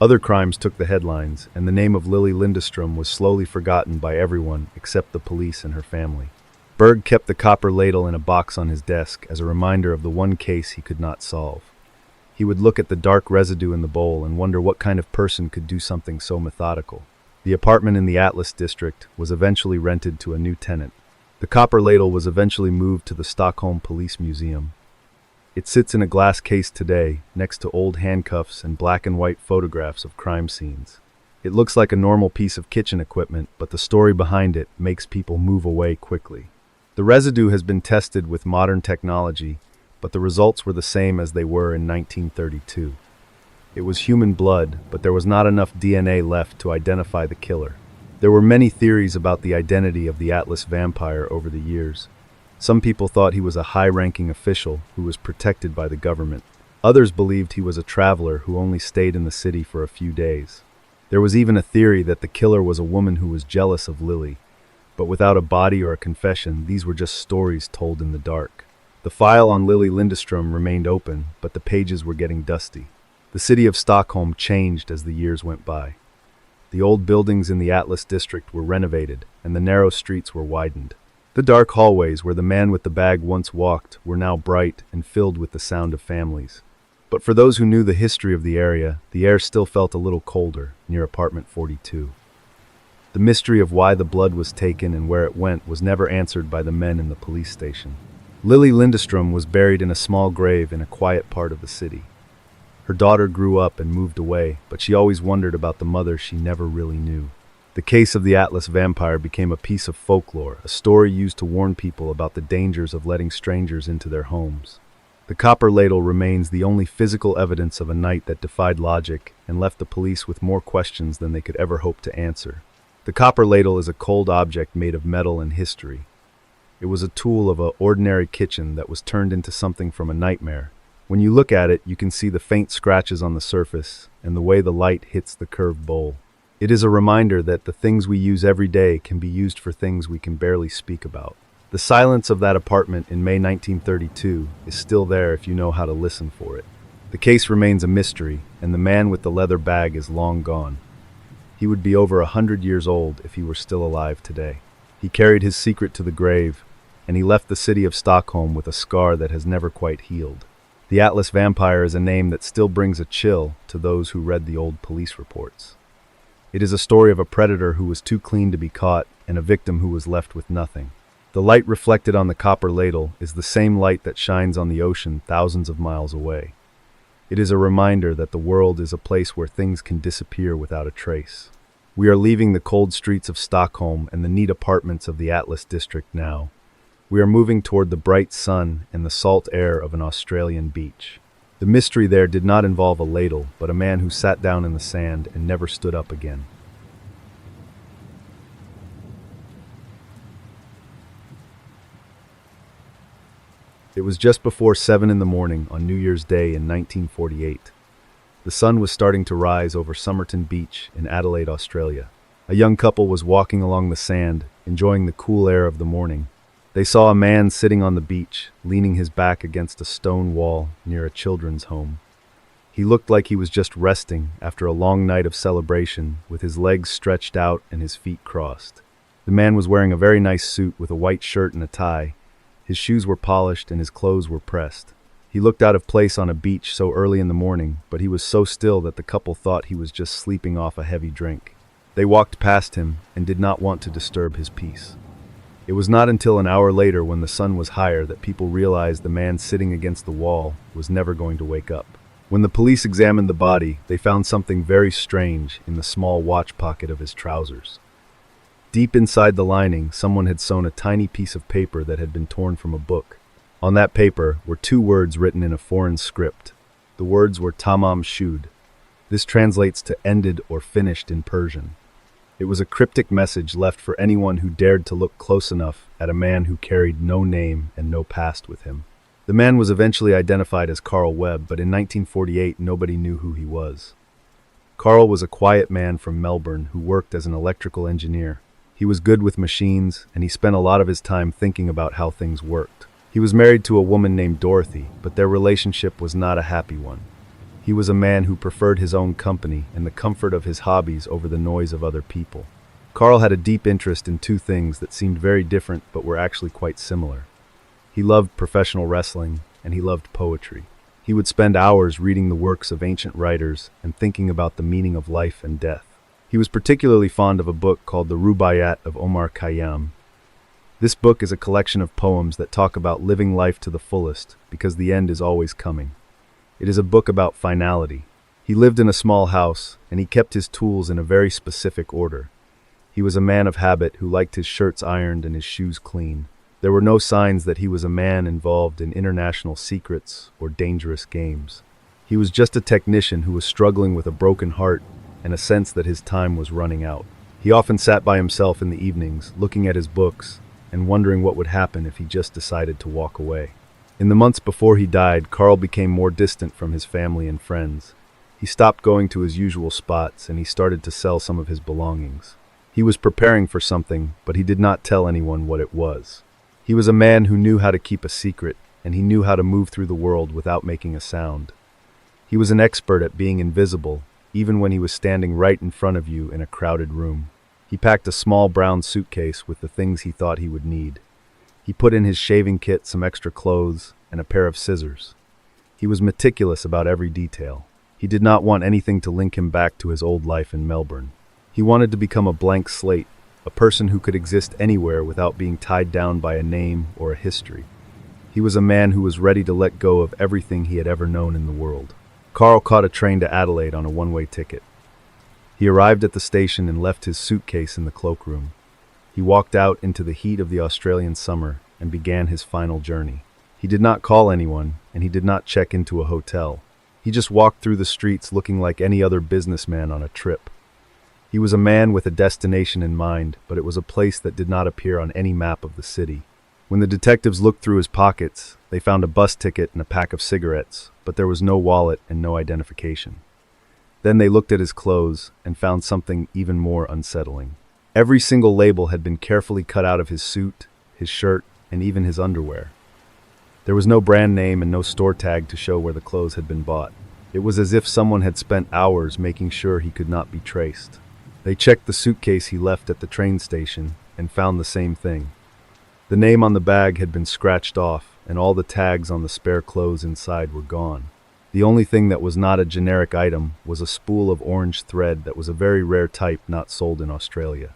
Other crimes took the headlines, and the name of Lily Lindestrom was slowly forgotten by everyone except the police and her family. Berg kept the copper ladle in a box on his desk as a reminder of the one case he could not solve. He would look at the dark residue in the bowl and wonder what kind of person could do something so methodical. The apartment in the Atlas district was eventually rented to a new tenant. The copper ladle was eventually moved to the Stockholm Police Museum. It sits in a glass case today, next to old handcuffs and black and white photographs of crime scenes. It looks like a normal piece of kitchen equipment, but the story behind it makes people move away quickly. The residue has been tested with modern technology, but the results were the same as they were in 1932. It was human blood, but there was not enough DNA left to identify the killer. There were many theories about the identity of the Atlas vampire over the years. Some people thought he was a high-ranking official who was protected by the government. Others believed he was a traveler who only stayed in the city for a few days. There was even a theory that the killer was a woman who was jealous of Lily, but without a body or a confession, these were just stories told in the dark. The file on Lily Lindström remained open, but the pages were getting dusty. The city of Stockholm changed as the years went by. The old buildings in the Atlas district were renovated, and the narrow streets were widened. The dark hallways where the man with the bag once walked were now bright and filled with the sound of families. But for those who knew the history of the area, the air still felt a little colder near apartment 42. The mystery of why the blood was taken and where it went was never answered by the men in the police station. Lily Lindström was buried in a small grave in a quiet part of the city. Her daughter grew up and moved away, but she always wondered about the mother she never really knew. The case of the Atlas vampire became a piece of folklore, a story used to warn people about the dangers of letting strangers into their homes. The copper ladle remains the only physical evidence of a night that defied logic and left the police with more questions than they could ever hope to answer. The copper ladle is a cold object made of metal and history. It was a tool of an ordinary kitchen that was turned into something from a nightmare. When you look at it, you can see the faint scratches on the surface and the way the light hits the curved bowl. It is a reminder that the things we use every day can be used for things we can barely speak about. The silence of that apartment in May 1932 is still there if you know how to listen for it. The case remains a mystery, and the man with the leather bag is long gone. He would be over 100 years old if he were still alive today. He carried his secret to the grave, and he left the city of Stockholm with a scar that has never quite healed. The Atlas vampire is a name that still brings a chill to those who read the old police reports. It is a story of a predator who was too clean to be caught and a victim who was left with nothing. The light reflected on the copper ladle is the same light that shines on the ocean thousands of miles away. It is a reminder that the world is a place where things can disappear without a trace. We are leaving the cold streets of Stockholm and the neat apartments of the Atlas district now. We are moving toward the bright sun and the salt air of an Australian beach. The mystery there did not involve a ladle, but a man who sat down in the sand and never stood up again. It was just before 7 in the morning on New Year's Day in 1948. The sun was starting to rise over Somerton Beach in Adelaide, Australia. A young couple was walking along the sand, enjoying the cool air of the morning. They saw a man sitting on the beach, leaning his back against a stone wall near a children's home. He looked like he was just resting after a long night of celebration, with his legs stretched out and his feet crossed. The man was wearing a very nice suit with a white shirt and a tie. His shoes were polished and his clothes were pressed. He looked out of place on a beach so early in the morning, but he was so still that the couple thought he was just sleeping off a heavy drink. They walked past him and did not want to disturb his peace. It was not until an hour later, when the sun was higher, that people realized the man sitting against the wall was never going to wake up. When the police examined the body, they found something very strange in the small watch pocket of his trousers. Deep inside the lining, someone had sewn a tiny piece of paper that had been torn from a book. On that paper were 2 words written in a foreign script. The words were Tamam Shud. This translates to ended or finished in Persian. It was a cryptic message left for anyone who dared to look close enough at a man who carried no name and no past with him. The man was eventually identified as Carl Webb, but in 1948 nobody knew who he was. Carl was a quiet man from Melbourne who worked as an electrical engineer. He was good with machines, and he spent a lot of his time thinking about how things worked. He was married to a woman named Dorothy, but their relationship was not a happy one. He was a man who preferred his own company and the comfort of his hobbies over the noise of other people. Carl had a deep interest in 2 things that seemed very different but were actually quite similar. He loved professional wrestling, and he loved poetry. He would spend hours reading the works of ancient writers and thinking about the meaning of life and death. He was particularly fond of a book called the Rue Bruyère of Ourang Medan. This book is a collection of poems that talk about living life to the fullest, because the end is always coming. It is a book about finality. He lived in a small house, and he kept his tools in a very specific order. He was a man of habit who liked his shirts ironed and his shoes clean. There were no signs that he was a man involved in international secrets or dangerous games. He was just a technician who was struggling with a broken heart and a sense that his time was running out. He often sat by himself in the evenings, looking at his books, and wondering what would happen if he just decided to walk away. In the months before he died, Carl became more distant from his family and friends. He stopped going to his usual spots, and he started to sell some of his belongings. He was preparing for something, but he did not tell anyone what it was. He was a man who knew how to keep a secret, and he knew how to move through the world without making a sound. He was an expert at being invisible, even when he was standing right in front of you in a crowded room. He packed a small brown suitcase with the things he thought he would need. He put in his shaving kit, some extra clothes, and a pair of scissors. He was meticulous about every detail. He did not want anything to link him back to his old life in Melbourne. He wanted to become a blank slate, a person who could exist anywhere without being tied down by a name or a history. He was a man who was ready to let go of everything he had ever known in the world. Carl caught a train to Adelaide on a one-way ticket. He arrived at the station and left his suitcase in the cloakroom. He walked out into the heat of the Australian summer and began his final journey. He did not call anyone, and he did not check into a hotel. He just walked through the streets looking like any other businessman on a trip. He was a man with a destination in mind, but it was a place that did not appear on any map of the city. When the detectives looked through his pockets, they found a bus ticket and a pack of cigarettes, but there was no wallet and no identification. Then they looked at his clothes and found something even more unsettling. Every single label had been carefully cut out of his suit, his shirt, and even his underwear. There was no brand name and no store tag to show where the clothes had been bought. It was as if someone had spent hours making sure he could not be traced. They checked the suitcase he left at the train station and found the same thing. The name on the bag had been scratched off, and all the tags on the spare clothes inside were gone. The only thing that was not a generic item was a spool of orange thread that was a very rare type not sold in Australia.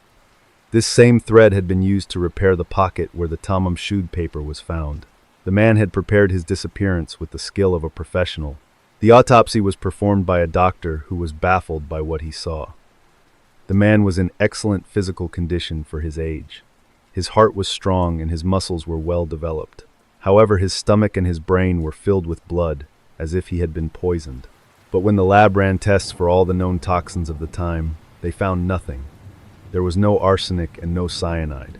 This same thread had been used to repair the pocket where the Tamam Shud paper was found. The man had prepared his disappearance with the skill of a professional. The autopsy was performed by a doctor who was baffled by what he saw. The man was in excellent physical condition for his age. His heart was strong and his muscles were well developed. However, his stomach and his brain were filled with blood, as if he had been poisoned. But when the lab ran tests for all the known toxins of the time, they found nothing. There was no arsenic and no cyanide.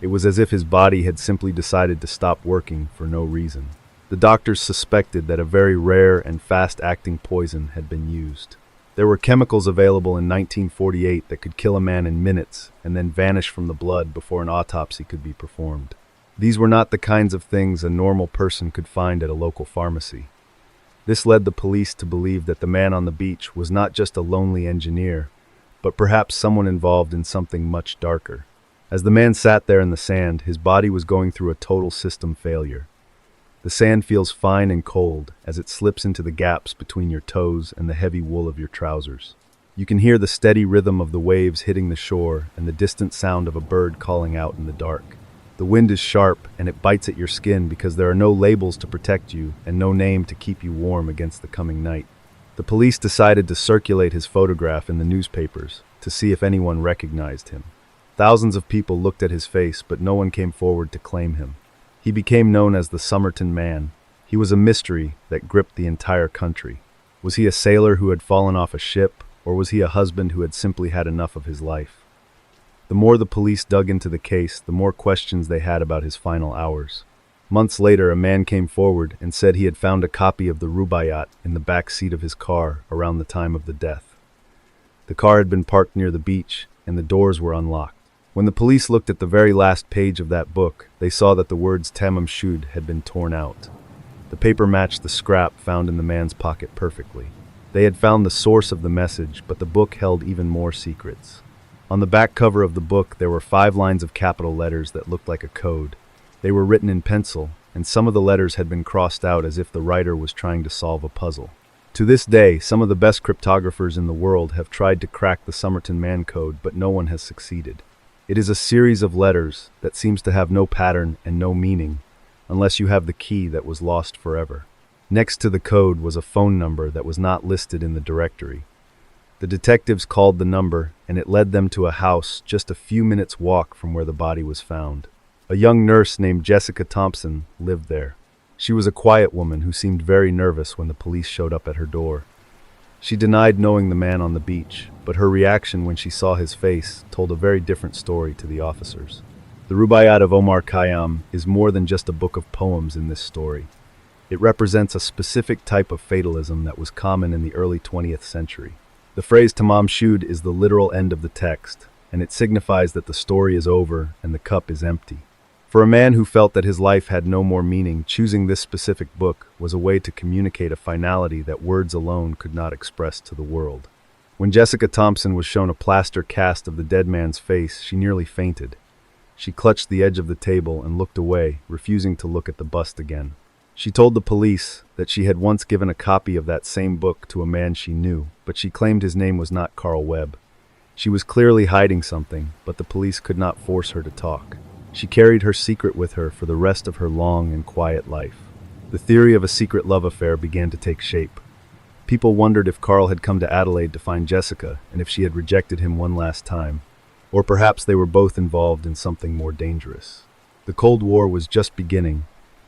It was as if his body had simply decided to stop working for no reason. The doctors suspected that a very rare and fast-acting poison had been used. There were chemicals available in 1948 that could kill a man in minutes and then vanish from the blood before an autopsy could be performed. These were not the kinds of things a normal person could find at a local pharmacy. This led the police to believe that the man on the beach was not just a lonely engineer, but perhaps someone involved in something much darker. As the man sat there in the sand, his body was going through a total system failure. The sand feels fine and cold as it slips into the gaps between your toes and the heavy wool of your trousers. You can hear the steady rhythm of the waves hitting the shore and the distant sound of a bird calling out in the dark. The wind is sharp and it bites at your skin because there are no labels to protect you and no name to keep you warm against the coming night. The police decided to circulate his photograph in the newspapers to see if anyone recognized him. Thousands of people looked at his face, but no one came forward to claim him. He became known as the Somerton Man. He was a mystery that gripped the entire country. Was he a sailor who had fallen off a ship, or was he a husband who had simply had enough of his life? The more the police dug into the case, the more questions they had about his final hours. Months later, a man came forward and said he had found a copy of the Rue Bruyère in the back seat of his car around the time of the death. The car had been parked near the beach, and the doors were unlocked. When the police looked at the very last page of that book, they saw that the words Tamam Shud had been torn out. The paper matched the scrap found in the man's pocket perfectly. They had found the source of the message, but the book held even more secrets. On the back cover of the book, there were 5 lines of capital letters that looked like a code. They were written in pencil, and some of the letters had been crossed out as if the writer was trying to solve a puzzle. To this day, some of the best cryptographers in the world have tried to crack the Somerton Man code, but no one has succeeded. It is a series of letters that seems to have no pattern and no meaning, unless you have the key that was lost forever. Next to the code was a phone number that was not listed in the directory. The detectives called the number, and it led them to a house just a few minutes' walk from where the body was found. A young nurse named Jessica Thompson lived there. She was a quiet woman who seemed very nervous when the police showed up at her door. She denied knowing the man on the beach, but her reaction when she saw his face told a very different story to the officers. The Rubaiyat of Omar Khayyam is more than just a book of poems in this story. It represents a specific type of fatalism that was common in the early 20th century. The phrase Tamam Shud is the literal end of the text, and it signifies that the story is over and the cup is empty. For a man who felt that his life had no more meaning, choosing this specific book was a way to communicate a finality that words alone could not express to the world. When Jessica Thompson was shown a plaster cast of the dead man's face, she nearly fainted. She clutched the edge of the table and looked away, refusing to look at the bust again. She told the police that she had once given a copy of that same book to a man she knew, but she claimed his name was not Carl Webb. She was clearly hiding something, but the police could not force her to talk. She carried her secret with her for the rest of her long and quiet life. The theory of a secret love affair began to take shape. People wondered if Carl had come to Adelaide to find Jessica, and if she had rejected him one last time. Or perhaps they were both involved in something more dangerous. The Cold War was just beginning,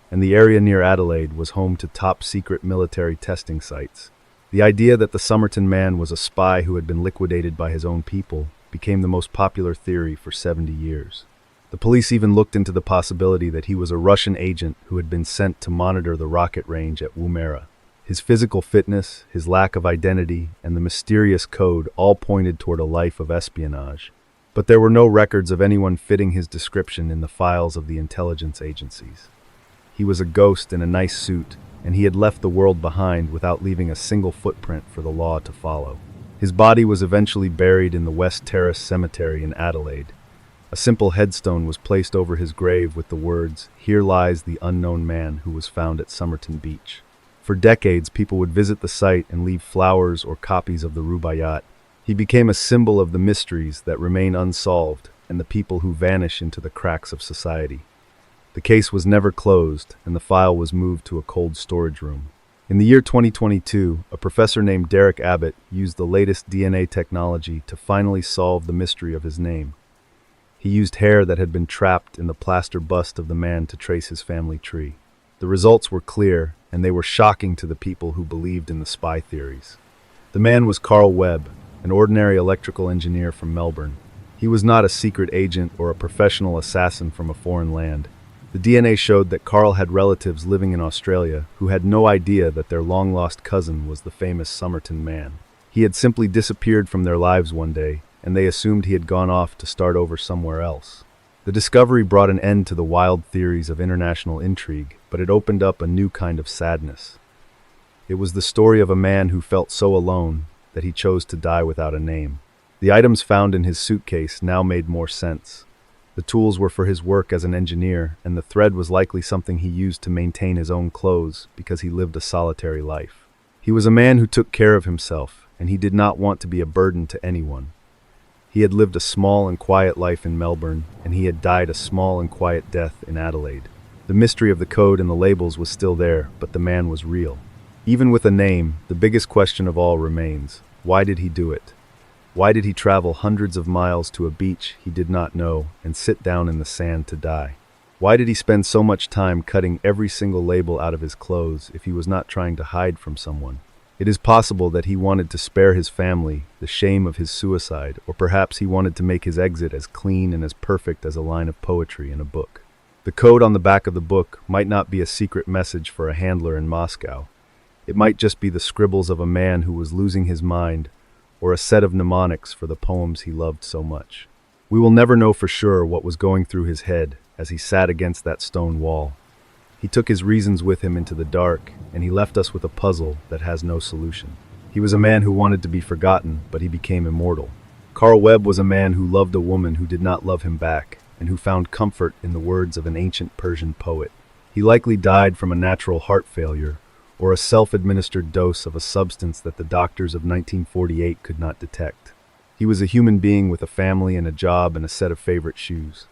and the area near Adelaide was home to top-secret military testing sites. The idea that the Somerton Man was a spy who had been liquidated by his own people became the most popular theory for 70 years. The police even looked into the possibility that he was a Russian agent who had been sent to monitor the rocket range at Woomera. His physical fitness, his lack of identity, and the mysterious code all pointed toward a life of espionage. But there were no records of anyone fitting his description in the files of the intelligence agencies. He was a ghost in a nice suit, and he had left the world behind without leaving a single footprint for the law to follow. His body was eventually buried in the West Terrace Cemetery in Adelaide. A simple headstone was placed over his grave with the words, "Here lies the unknown man who was found at Somerton Beach." For decades, people would visit the site and leave flowers or copies of the Rubaiyat. He became a symbol of the mysteries that remain unsolved and the people who vanish into the cracks of society. The case was never closed, and the file was moved to a cold storage room. In the year 2022, a professor named Derek Abbott used the latest DNA technology to finally solve the mystery of his name. He used hair that had been trapped in the plaster bust of the man to trace his family tree. The results were clear, and they were shocking to the people who believed in the spy theories. The man was Carl Webb, an ordinary electrical engineer from Melbourne. He was not a secret agent or a professional assassin from a foreign land. The DNA showed that Carl had relatives living in Australia who had no idea that their long-lost cousin was the famous Somerton Man. He had simply disappeared from their lives one day, and they assumed he had gone off to start over somewhere else. The discovery brought an end to the wild theories of international intrigue, but it opened up a new kind of sadness. It was the story of a man who felt so alone that he chose to die without a name. The items found in his suitcase now made more sense. The tools were for his work as an engineer, and the thread was likely something he used to maintain his own clothes because he lived a solitary life. He was a man who took care of himself, and he did not want to be a burden to anyone. He had lived a small and quiet life in Melbourne, and he had died a small and quiet death in Adelaide. The mystery of the code and the labels was still there, but the man was real. Even with a name, the biggest question of all remains: why did he do it? Why did he travel hundreds of miles to a beach he did not know and sit down in the sand to die? Why did he spend so much time cutting every single label out of his clothes if he was not trying to hide from someone? It is possible that he wanted to spare his family the shame of his suicide, or perhaps he wanted to make his exit as clean and as perfect as a line of poetry in a book. The code on the back of the book might not be a secret message for a handler in Moscow. It might just be the scribbles of a man who was losing his mind, or a set of mnemonics for the poems he loved so much. We will never know for sure what was going through his head as he sat against that stone wall. He took his reasons with him into the dark, and he left us with a puzzle that has no solution. He was a man who wanted to be forgotten, but he became immortal. Carl Webb was a man who loved a woman who did not love him back, and who found comfort in the words of an ancient Persian poet. He likely died from a natural heart failure, or a self-administered dose of a substance that the doctors of 1948 could not detect. He was a human being with a family and a job and a set of favorite shoes.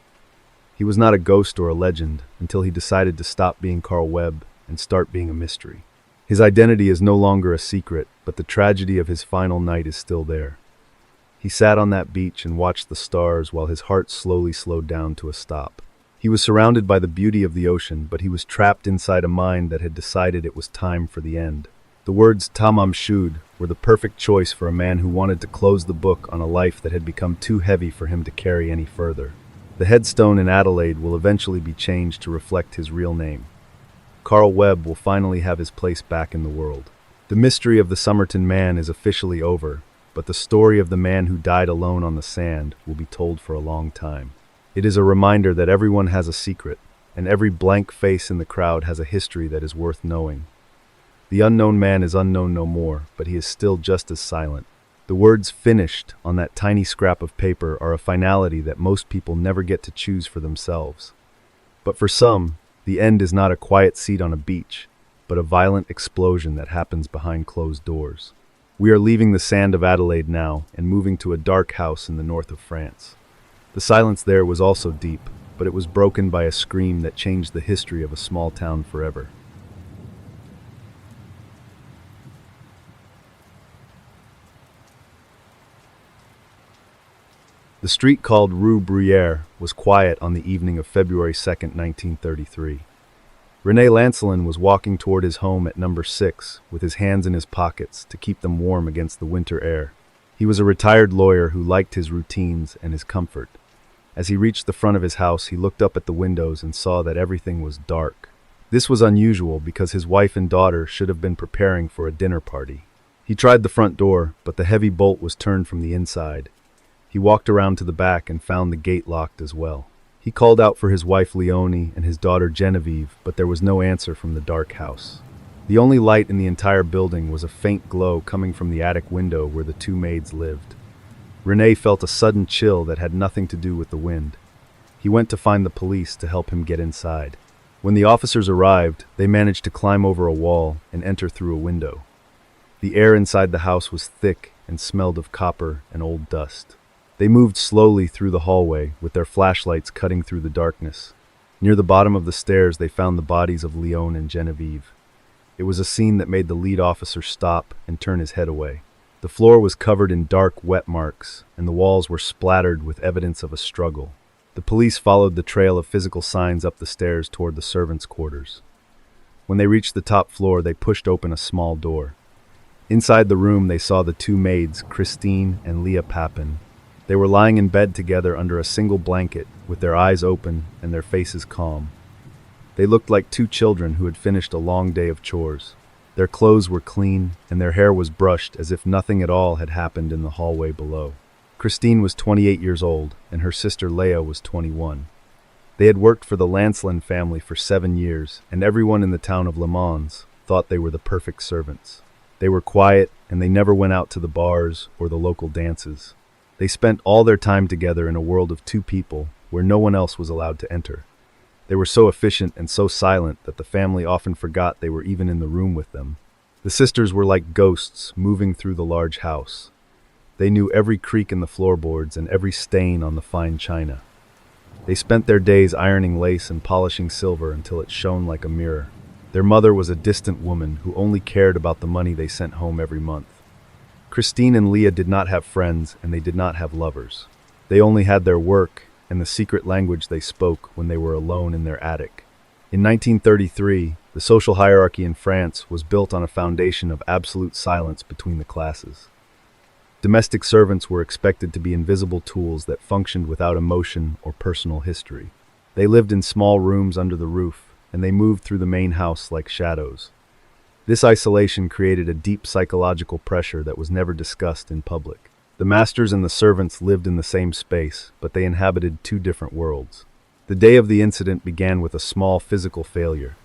He was not a ghost or a legend until he decided to stop being Carl Webb and start being a mystery. His identity is no longer a secret, but the tragedy of his final night is still there. He sat on that beach and watched the stars while his heart slowly slowed down to a stop. He was surrounded by the beauty of the ocean, but he was trapped inside a mind that had decided it was time for the end. The words Tamam Shud were the perfect choice for a man who wanted to close the book on a life that had become too heavy for him to carry any further. The headstone in Adelaide will eventually be changed to reflect his real name. Carl Webb will finally have his place back in the world. The mystery of the Somerton Man is officially over, but the story of the man who died alone on the sand will be told for a long time. It is a reminder that everyone has a secret, and every blank face in the crowd has a history that is worth knowing. The unknown man is unknown no more, but he is still just as silent. The words "finished" on that tiny scrap of paper are a finality that most people never get to choose for themselves. But for some, the end is not a quiet seat on a beach, but a violent explosion that happens behind closed doors. We are leaving the sand of Adelaide now and moving to a dark house in the north of France. The silence there was also deep, but it was broken by a scream that changed the history of a small town forever. The street called Rue Bruyère was quiet on the evening of February 2, 1933. René Lancelin was walking toward his home at number 6 with his hands in his pockets to keep them warm against the winter air. He was a retired lawyer who liked his routines and his comfort. As he reached the front of his house, he looked up at the windows and saw that everything was dark. This was unusual because his wife and daughter should have been preparing for a dinner party. He tried the front door, but the heavy bolt was turned from the inside. He walked around to the back and found the gate locked as well. He called out for his wife Leonie and his daughter Genevieve, but there was no answer from the dark house. The only light in the entire building was a faint glow coming from the attic window where the two maids lived. René felt a sudden chill that had nothing to do with the wind. He went to find the police to help him get inside. When the officers arrived, they managed to climb over a wall and enter through a window. The air inside the house was thick and smelled of copper and old dust. They moved slowly through the hallway, with their flashlights cutting through the darkness. Near the bottom of the stairs, they found the bodies of Leon and Genevieve. It was a scene that made the lead officer stop and turn his head away. The floor was covered in dark, wet marks, and the walls were splattered with evidence of a struggle. The police followed the trail of physical signs up the stairs toward the servants' quarters. When they reached the top floor, they pushed open a small door. Inside the room, they saw the two maids, Christine and Leah Papin. They were lying in bed together under a single blanket, with their eyes open and their faces calm. They looked like two children who had finished a long day of chores. Their clothes were clean, and their hair was brushed as if nothing at all had happened in the hallway below. Christine was 28 years old, and her sister Leah was 21. They had worked for the Lancelin family for 7 years, and everyone in the town of Le Mans thought they were the perfect servants. They were quiet, and they never went out to the bars or the local dances. They spent all their time together in a world of two people, where no one else was allowed to enter. They were so efficient and so silent that the family often forgot they were even in the room with them. The sisters were like ghosts moving through the large house. They knew every creak in the floorboards and every stain on the fine china. They spent their days ironing lace and polishing silver until it shone like a mirror. Their mother was a distant woman who only cared about the money they sent home every month. Christine and Leah did not have friends, and they did not have lovers. They only had their work and the secret language they spoke when they were alone in their attic. In 1933, the social hierarchy in France was built on a foundation of absolute silence between the classes. Domestic servants were expected to be invisible tools that functioned without emotion or personal history. They lived in small rooms under the roof, and they moved through the main house like shadows. This isolation created a deep psychological pressure that was never discussed in public. The masters and the servants lived in the same space, but they inhabited two different worlds. The day of the incident began with a small physical failure.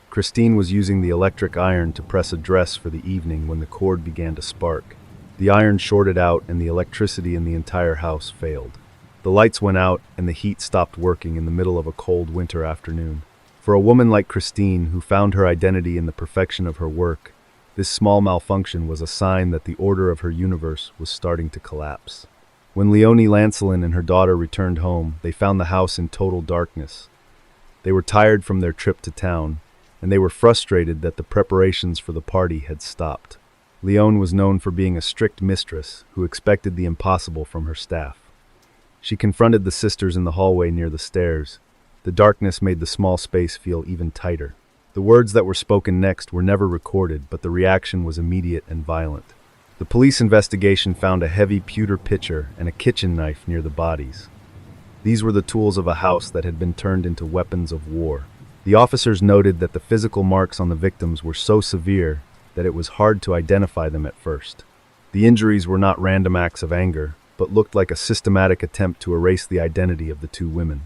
Christine was using the electric iron to press a dress for the evening when the cord began to spark. The iron shorted out and the electricity in the entire house failed. The lights went out and the heat stopped working in the middle of a cold winter afternoon. For a woman like Christine, who found her identity in the perfection of her work, this small malfunction was a sign that the order of her universe was starting to collapse. When Leonie Lancelin and her daughter returned home, they found the house in total darkness. They were tired from their trip to town, and they were frustrated that the preparations for the party had stopped. Leonie was known for being a strict mistress who expected the impossible from her staff. She confronted the sisters in the hallway near the stairs. The darkness made the small space feel even tighter. The words that were spoken next were never recorded, but the reaction was immediate and violent. The police investigation found a heavy pewter pitcher and a kitchen knife near the bodies. These were the tools of a house that had been turned into weapons of war. The officers noted that the physical marks on the victims were so severe that it was hard to identify them at first. The injuries were not random acts of anger, but looked like a systematic attempt to erase the identity of the two women.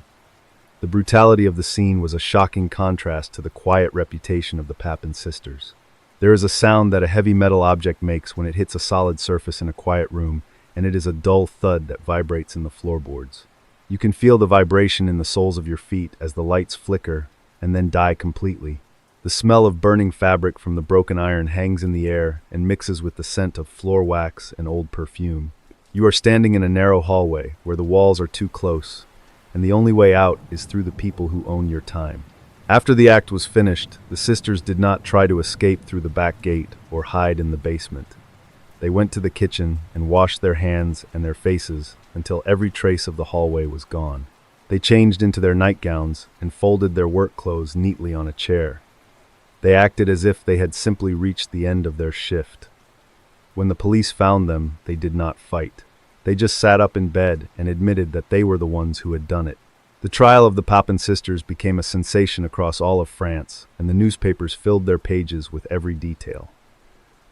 The brutality of the scene was a shocking contrast to the quiet reputation of the Papin Sisters. There is a sound that a heavy metal object makes when it hits a solid surface in a quiet room, and it is a dull thud that vibrates in the floorboards. You can feel the vibration in the soles of your feet as the lights flicker and then die completely. The smell of burning fabric from the broken iron hangs in the air and mixes with the scent of floor wax and old perfume. You are standing in a narrow hallway where the walls are too close, and the only way out is through the people who own your time. After the act was finished, the sisters did not try to escape through the back gate or hide in the basement. They went to the kitchen and washed their hands and their faces until every trace of the hallway was gone. They changed into their nightgowns and folded their work clothes neatly on a chair. They acted as if they had simply reached the end of their shift. When the police found them, they did not fight. They just sat up in bed and admitted that they were the ones who had done it. The trial of the Papin sisters became a sensation across all of France, and the newspapers filled their pages with every detail.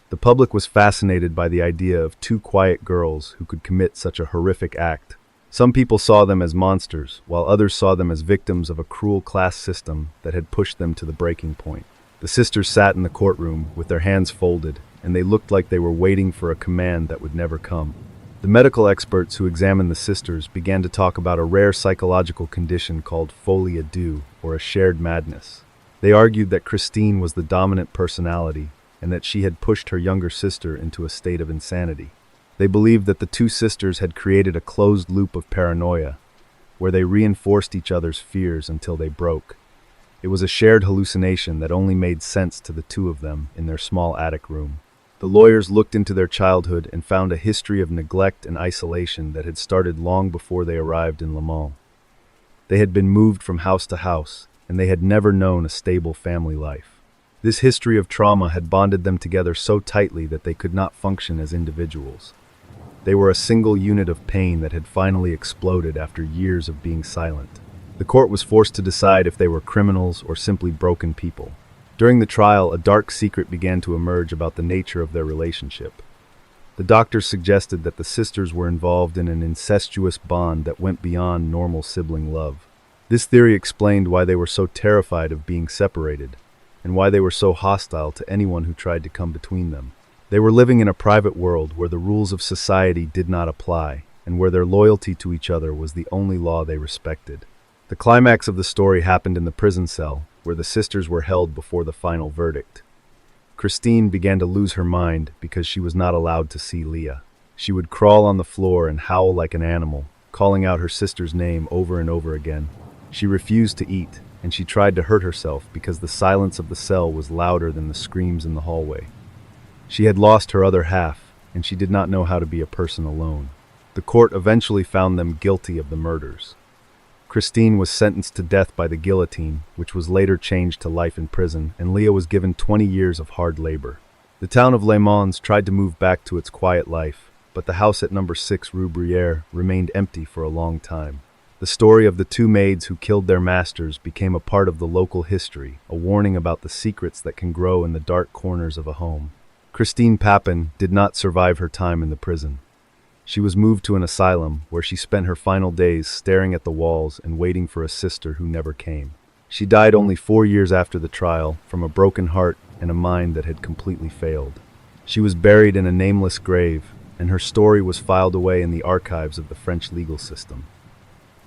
The public was fascinated by the idea of two quiet girls who could commit such a horrific act. Some people saw them as monsters, while others saw them as victims of a cruel class system that had pushed them to the breaking point. The sisters sat in the courtroom with their hands folded, and they looked like they were waiting for a command that would never come. The medical experts who examined the sisters began to talk about a rare psychological condition called folie à deux, or a shared madness. They argued that Christine was the dominant personality, and that she had pushed her younger sister into a state of insanity. They believed that the two sisters had created a closed loop of paranoia, where they reinforced each other's fears until they broke. It was a shared hallucination that only made sense to the two of them in their small attic room. The lawyers looked into their childhood and found a history of neglect and isolation that had started long before they arrived in Le Mans. They had been moved from house to house, and they had never known a stable family life. This history of trauma had bonded them together so tightly that they could not function as individuals. They were a single unit of pain that had finally exploded after years of being silent. The court was forced to decide if they were criminals or simply broken people. During the trial, a dark secret began to emerge about the nature of their relationship. The doctors suggested that the sisters were involved in an incestuous bond that went beyond normal sibling love. This theory explained why they were so terrified of being separated, and why they were so hostile to anyone who tried to come between them. They were living in a private world where the rules of society did not apply, and where their loyalty to each other was the only law they respected. The climax of the story happened in the prison cell, where the sisters were held before the final verdict. Christine began to lose her mind because she was not allowed to see Leah. She would crawl on the floor and howl like an animal, calling out her sister's name over and over again. She refused to eat, and she tried to hurt herself because the silence of the cell was louder than the screams in the hallway. She had lost her other half, and she did not know how to be a person alone. The court eventually found them guilty of the murders. Christine was sentenced to death by the guillotine, which was later changed to life in prison, and Leah was given 20 years of hard labor. The town of Le Mans tried to move back to its quiet life, but the house at number 6 Rue Bruyère remained empty for a long time. The story of the two maids who killed their masters became a part of the local history, a warning about the secrets that can grow in the dark corners of a home. Christine Papin did not survive her time in the prison. She was moved to an asylum where she spent her final days staring at the walls and waiting for a sister who never came. She died only 4 years after the trial from a broken heart and a mind that had completely failed. She was buried in a nameless grave, and her story was filed away in the archives of the French legal system.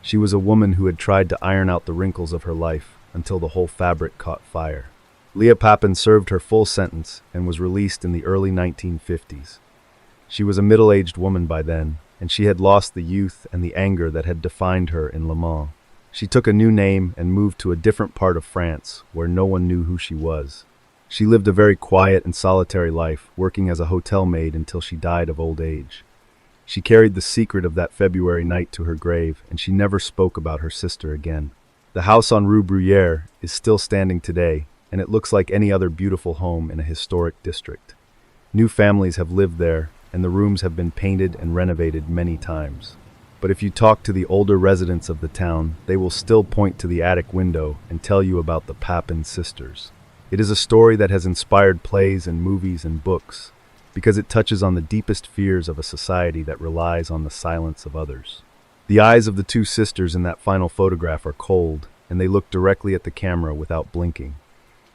She was a woman who had tried to iron out the wrinkles of her life until the whole fabric caught fire. Leah Papin served her full sentence and was released in the early 1950s. She was a middle-aged woman by then, and she had lost the youth and the anger that had defined her in Le Mans. She took a new name and moved to a different part of France, where no one knew who she was. She lived a very quiet and solitary life, working as a hotel maid until she died of old age. She carried the secret of that February night to her grave, and she never spoke about her sister again. The house on Rue Bruyère is still standing today, and it looks like any other beautiful home in a historic district. New families have lived there, and the rooms have been painted and renovated many times. but if you talk to the older residents of the town, they will still point to the attic window and tell you about the Papin Sisters. It is a story that has inspired plays and movies and books, because it touches on the deepest fears of a society that relies on the silence of others. The eyes of the two sisters in that final photograph are cold, and they look directly at the camera without blinking.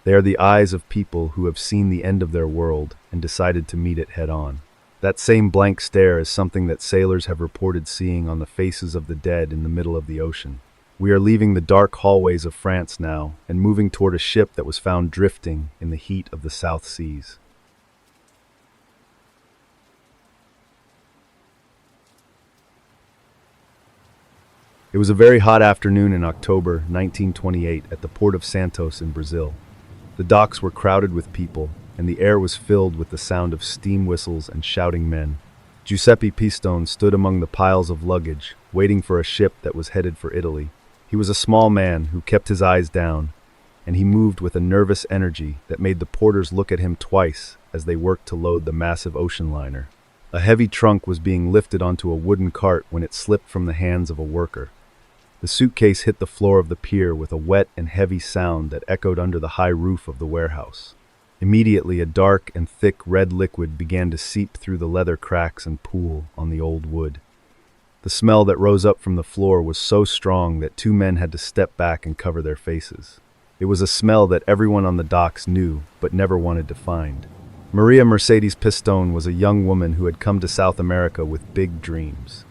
They are the eyes of people who have seen the end of their world and decided to meet it head-on. That same blank stare is something that sailors have reported seeing on the faces of the dead in the middle of the ocean. We are leaving the dark hallways of France now and moving toward a ship that was found drifting in the heat of the South Seas. It was a very hot afternoon in October 1928 at the Port of Santos in Brazil. The docks were crowded with people, and the air was filled with the sound of steam whistles and shouting men. Giuseppe Pistone stood among the piles of luggage, waiting for a ship that was headed for Italy. He was a small man who kept his eyes down, and he moved with a nervous energy that made the porters look at him twice as they worked to load the massive ocean liner. A heavy trunk was being lifted onto a wooden cart when it slipped from the hands of a worker. The suitcase hit the floor of the pier with a wet and heavy sound that echoed under the high roof of the warehouse. Immediately, a dark and thick red liquid began to seep through the leather cracks and pool on the old wood. The smell that rose up from the floor was so strong that two men had to step back and cover their faces. It was a smell that everyone on the docks knew, but never wanted to find. Maria Mercedes Pistone was a young woman who had come to South America with big dreams.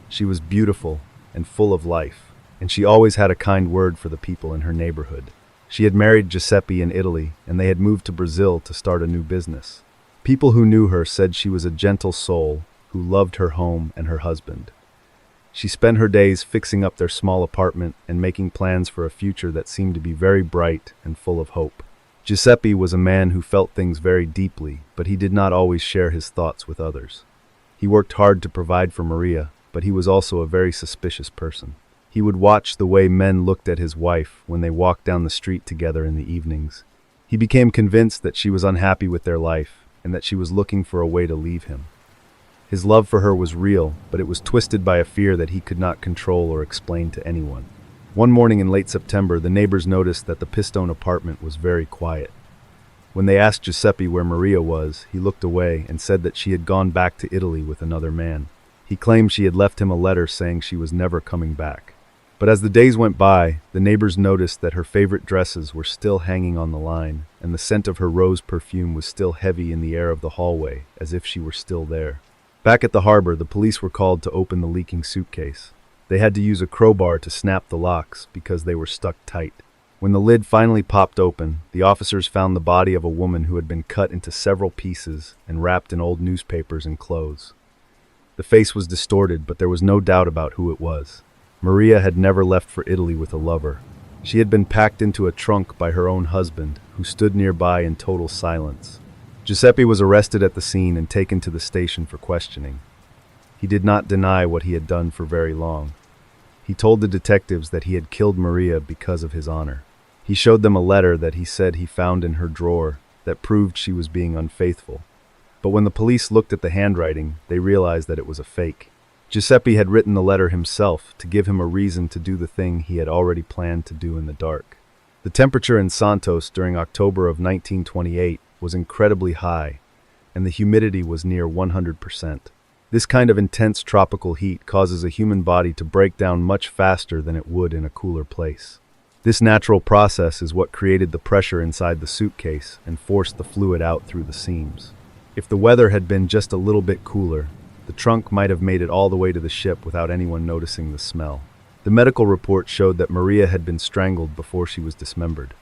She was beautiful and full of life, and she always had a kind word for the people in her neighborhood. She had married Giuseppe in Italy, and they had moved to Brazil to start a new business. People who knew her said she was a gentle soul who loved her home and her husband. She spent her days fixing up their small apartment and making plans for a future that seemed to be very bright and full of hope. Giuseppe was a man who felt things very deeply, but he did not always share his thoughts with others. He worked hard to provide for Maria, but he was also a very suspicious person. He would watch the way men looked at his wife when they walked down the street together in the evenings. He became convinced that she was unhappy with their life and that she was looking for a way to leave him. His love for her was real, but it was twisted by a fear that he could not control or explain to anyone. One morning in late September, the neighbors noticed that the Pistone apartment was very quiet. When they asked Giuseppe where Maria was, he looked away and said that she had gone back to Italy with another man. He claimed she had left him a letter saying she was never coming back. But as the days went by, the neighbors noticed that her favorite dresses were still hanging on the line, and the scent of her rose perfume was still heavy in the air of the hallway, as if she were still there. Back at the harbor, the police were called to open the leaking suitcase. They had to use a crowbar to snap the locks because they were stuck tight. When the lid finally popped open, the officers found the body of a woman who had been cut into several pieces and wrapped in old newspapers and clothes. The face was distorted, but there was no doubt about who it was. Maria had never left for Italy with a lover. She had been packed into a trunk by her own husband, who stood nearby in total silence. Giuseppe was arrested at the scene and taken to the station for questioning. He did not deny what he had done for very long. He told the detectives that he had killed Maria because of his honor. He showed them a letter that he said he found in her drawer that proved she was being unfaithful. But when the police looked at the handwriting, they realized that it was a fake. Giuseppe had written the letter himself to give him a reason to do the thing he had already planned to do in the dark. The temperature in Santos during October of 1928 was incredibly high, and the humidity was near 100%. This kind of intense tropical heat causes a human body to break down much faster than it would in a cooler place. This natural process is what created the pressure inside the suitcase and forced the fluid out through the seams. If the weather had been just a little bit cooler, the trunk might have made it all the way to the ship without anyone noticing the smell. The medical report showed that Maria had been strangled before she was dismembered.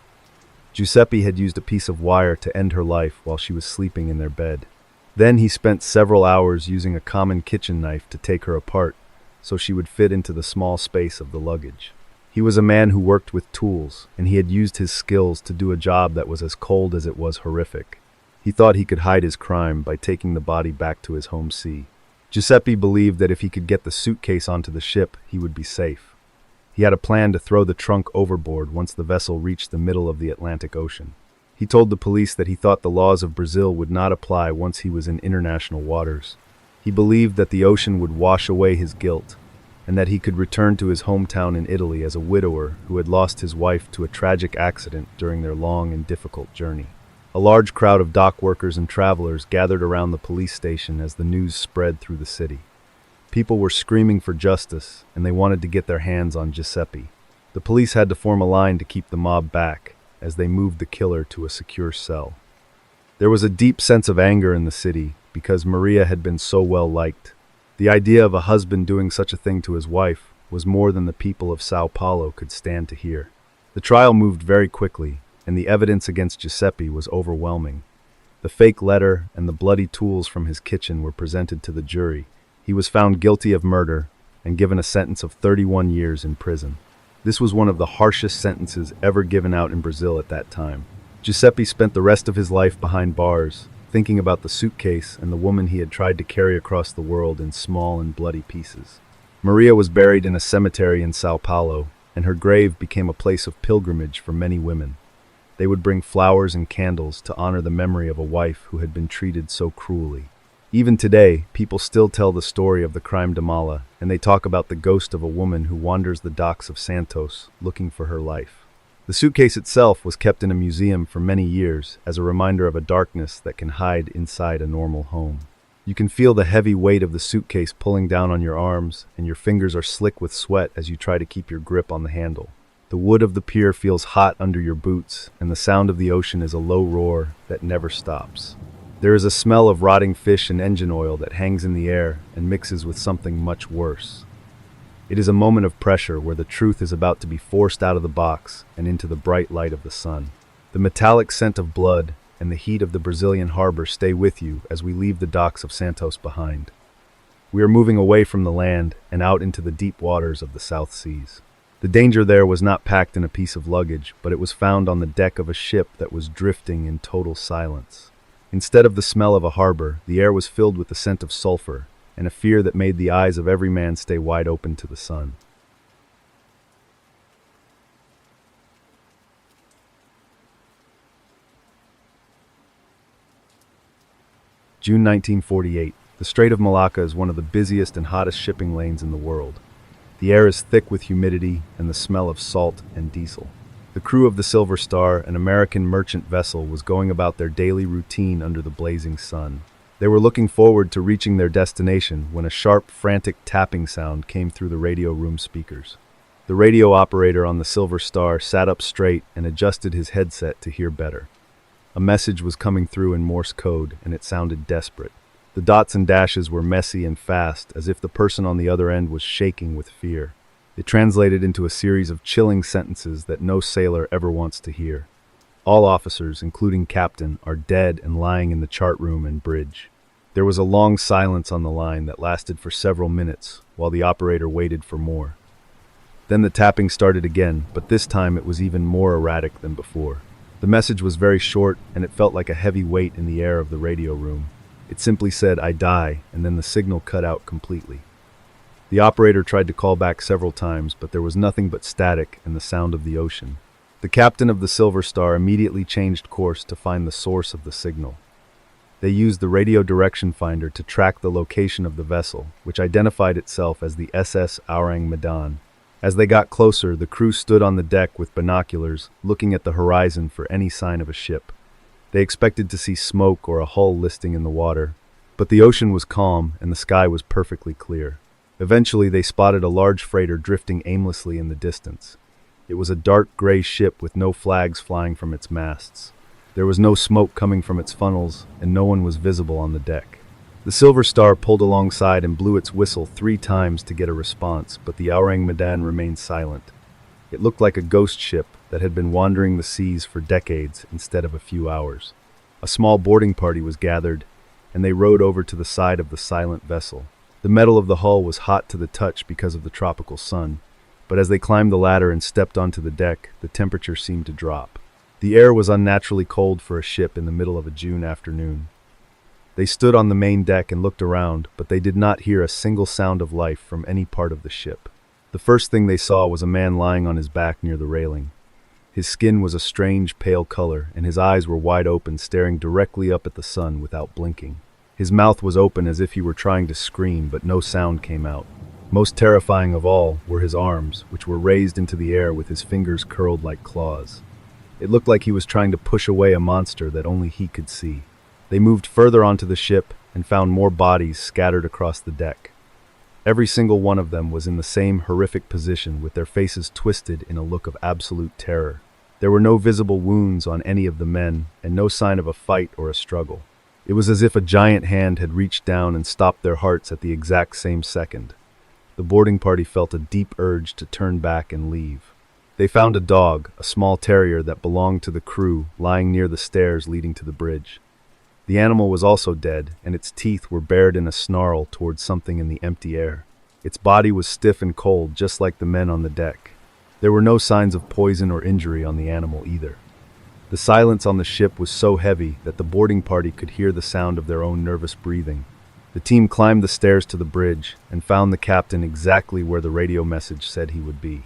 Giuseppe had used a piece of wire to end her life while she was sleeping in their bed. Then he spent several hours using a common kitchen knife to take her apart so she would fit into the small space of the luggage. He was a man who worked with tools, and he had used his skills to do a job that was as cold as it was horrific. He thought he could hide his crime by taking the body back to his home sea. Giuseppe believed that if he could get the suitcase onto the ship, he would be safe. He had a plan to throw the trunk overboard once the vessel reached the middle of the Atlantic Ocean. He told the police that he thought the laws of Brazil would not apply once he was in international waters. He believed that the ocean would wash away his guilt, and that he could return to his hometown in Italy as a widower who had lost his wife to a tragic accident during their long and difficult journey. A large crowd of dock workers and travelers gathered around the police station as the news spread through the city. People were screaming for justice, and they wanted to get their hands on Giuseppe. The police had to form a line to keep the mob back as they moved the killer to a secure cell. There was a deep sense of anger in the city because Maria had been so well liked. The idea of a husband doing such a thing to his wife was more than the people of Sao Paulo could stand to hear. The trial moved very quickly, and the evidence against Giuseppe was overwhelming. The fake letter and the bloody tools from his kitchen were presented to the jury. He was found guilty of murder and given a sentence of 31 years in prison. This was one of the harshest sentences ever given out in Brazil at that time. Giuseppe spent the rest of his life behind bars, thinking about the suitcase and the woman he had tried to carry across the world in small and bloody pieces. Maria was buried in a cemetery in Sao Paulo, and her grave became a place of pilgrimage for many women. They would bring flowers and candles to honor the memory of a wife who had been treated so cruelly. Even today, people still tell the story of the crime de mala, and they talk about the ghost of a woman who wanders the docks of Santos looking for her life. The suitcase itself was kept in a museum for many years as a reminder of a darkness that can hide inside a normal home. You can feel the heavy weight of the suitcase pulling down on your arms, and your fingers are slick with sweat as you try to keep your grip on the handle. The wood of the pier feels hot under your boots, and the sound of the ocean is a low roar that never stops. There is a smell of rotting fish and engine oil that hangs in the air and mixes with something much worse. It is a moment of pressure where the truth is about to be forced out of the box and into the bright light of the sun. The metallic scent of blood and the heat of the Brazilian harbor stay with you as we leave the docks of Santos behind. We are moving away from the land and out into the deep waters of the South Seas. The danger there was not packed in a piece of luggage, but it was found on the deck of a ship that was drifting in total silence. Instead of the smell of a harbor, the air was filled with the scent of sulfur, and a fear that made the eyes of every man stay wide open to the sun. June 1948. The Strait of Malacca is one of the busiest and hottest shipping lanes in the world. The air is thick with humidity and the smell of salt and diesel. The crew of the Silver Star, an American merchant vessel, was going about their daily routine under the blazing sun. They were looking forward to reaching their destination when a sharp, frantic tapping sound came through the radio room speakers. The radio operator on the Silver Star sat up straight and adjusted his headset to hear better. A message was coming through in Morse code, and it sounded desperate. The dots and dashes were messy and fast, as if the person on the other end was shaking with fear. It translated into a series of chilling sentences that no sailor ever wants to hear. All officers, including captain, are dead and lying in the chart room and bridge. There was a long silence on the line that lasted for several minutes, while the operator waited for more. Then the tapping started again, but this time it was even more erratic than before. The message was very short, and it felt like a heavy weight in the air of the radio room. It simply said, "I die," and then the signal cut out completely. The operator tried to call back several times, but there was nothing but static and the sound of the ocean. The captain of the Silver Star immediately changed course to find the source of the signal. They used the radio direction finder to track the location of the vessel, which identified itself as the SS Ourang Medan. As they got closer, the crew stood on the deck with binoculars, looking at the horizon for any sign of a ship. They expected to see smoke or a hull listing in the water, but the ocean was calm and the sky was perfectly clear. Eventually, they spotted a large freighter drifting aimlessly in the distance. It was a dark gray ship with no flags flying from its masts. There was no smoke coming from its funnels, and no one was visible on the deck. The Silver Star pulled alongside and blew its whistle 3 times to get a response, but the Ourang Medan remained silent. It looked like a ghost ship that had been wandering the seas for decades instead of a few hours. A small boarding party was gathered, and they rowed over to the side of the silent vessel. The metal of the hull was hot to the touch because of the tropical sun, but as they climbed the ladder and stepped onto the deck, the temperature seemed to drop. The air was unnaturally cold for a ship in the middle of a June afternoon. They stood on the main deck and looked around, but they did not hear a single sound of life from any part of the ship. The first thing they saw was a man lying on his back near the railing. His skin was a strange pale color, and his eyes were wide open, staring directly up at the sun without blinking. His mouth was open as if he were trying to scream, but no sound came out. Most terrifying of all were his arms, which were raised into the air with his fingers curled like claws. It looked like he was trying to push away a monster that only he could see. They moved further onto the ship and found more bodies scattered across the deck. Every single one of them was in the same horrific position, with their faces twisted in a look of absolute terror. There were no visible wounds on any of the men, and no sign of a fight or a struggle. It was as if a giant hand had reached down and stopped their hearts at the exact same second. The boarding party felt a deep urge to turn back and leave. They found a dog, a small terrier that belonged to the crew, lying near the stairs leading to the bridge. The animal was also dead, and its teeth were bared in a snarl towards something in the empty air. Its body was stiff and cold, just like the men on the deck. There were no signs of poison or injury on the animal either. The silence on the ship was so heavy that the boarding party could hear the sound of their own nervous breathing. The team climbed the stairs to the bridge and found the captain exactly where the radio message said he would be.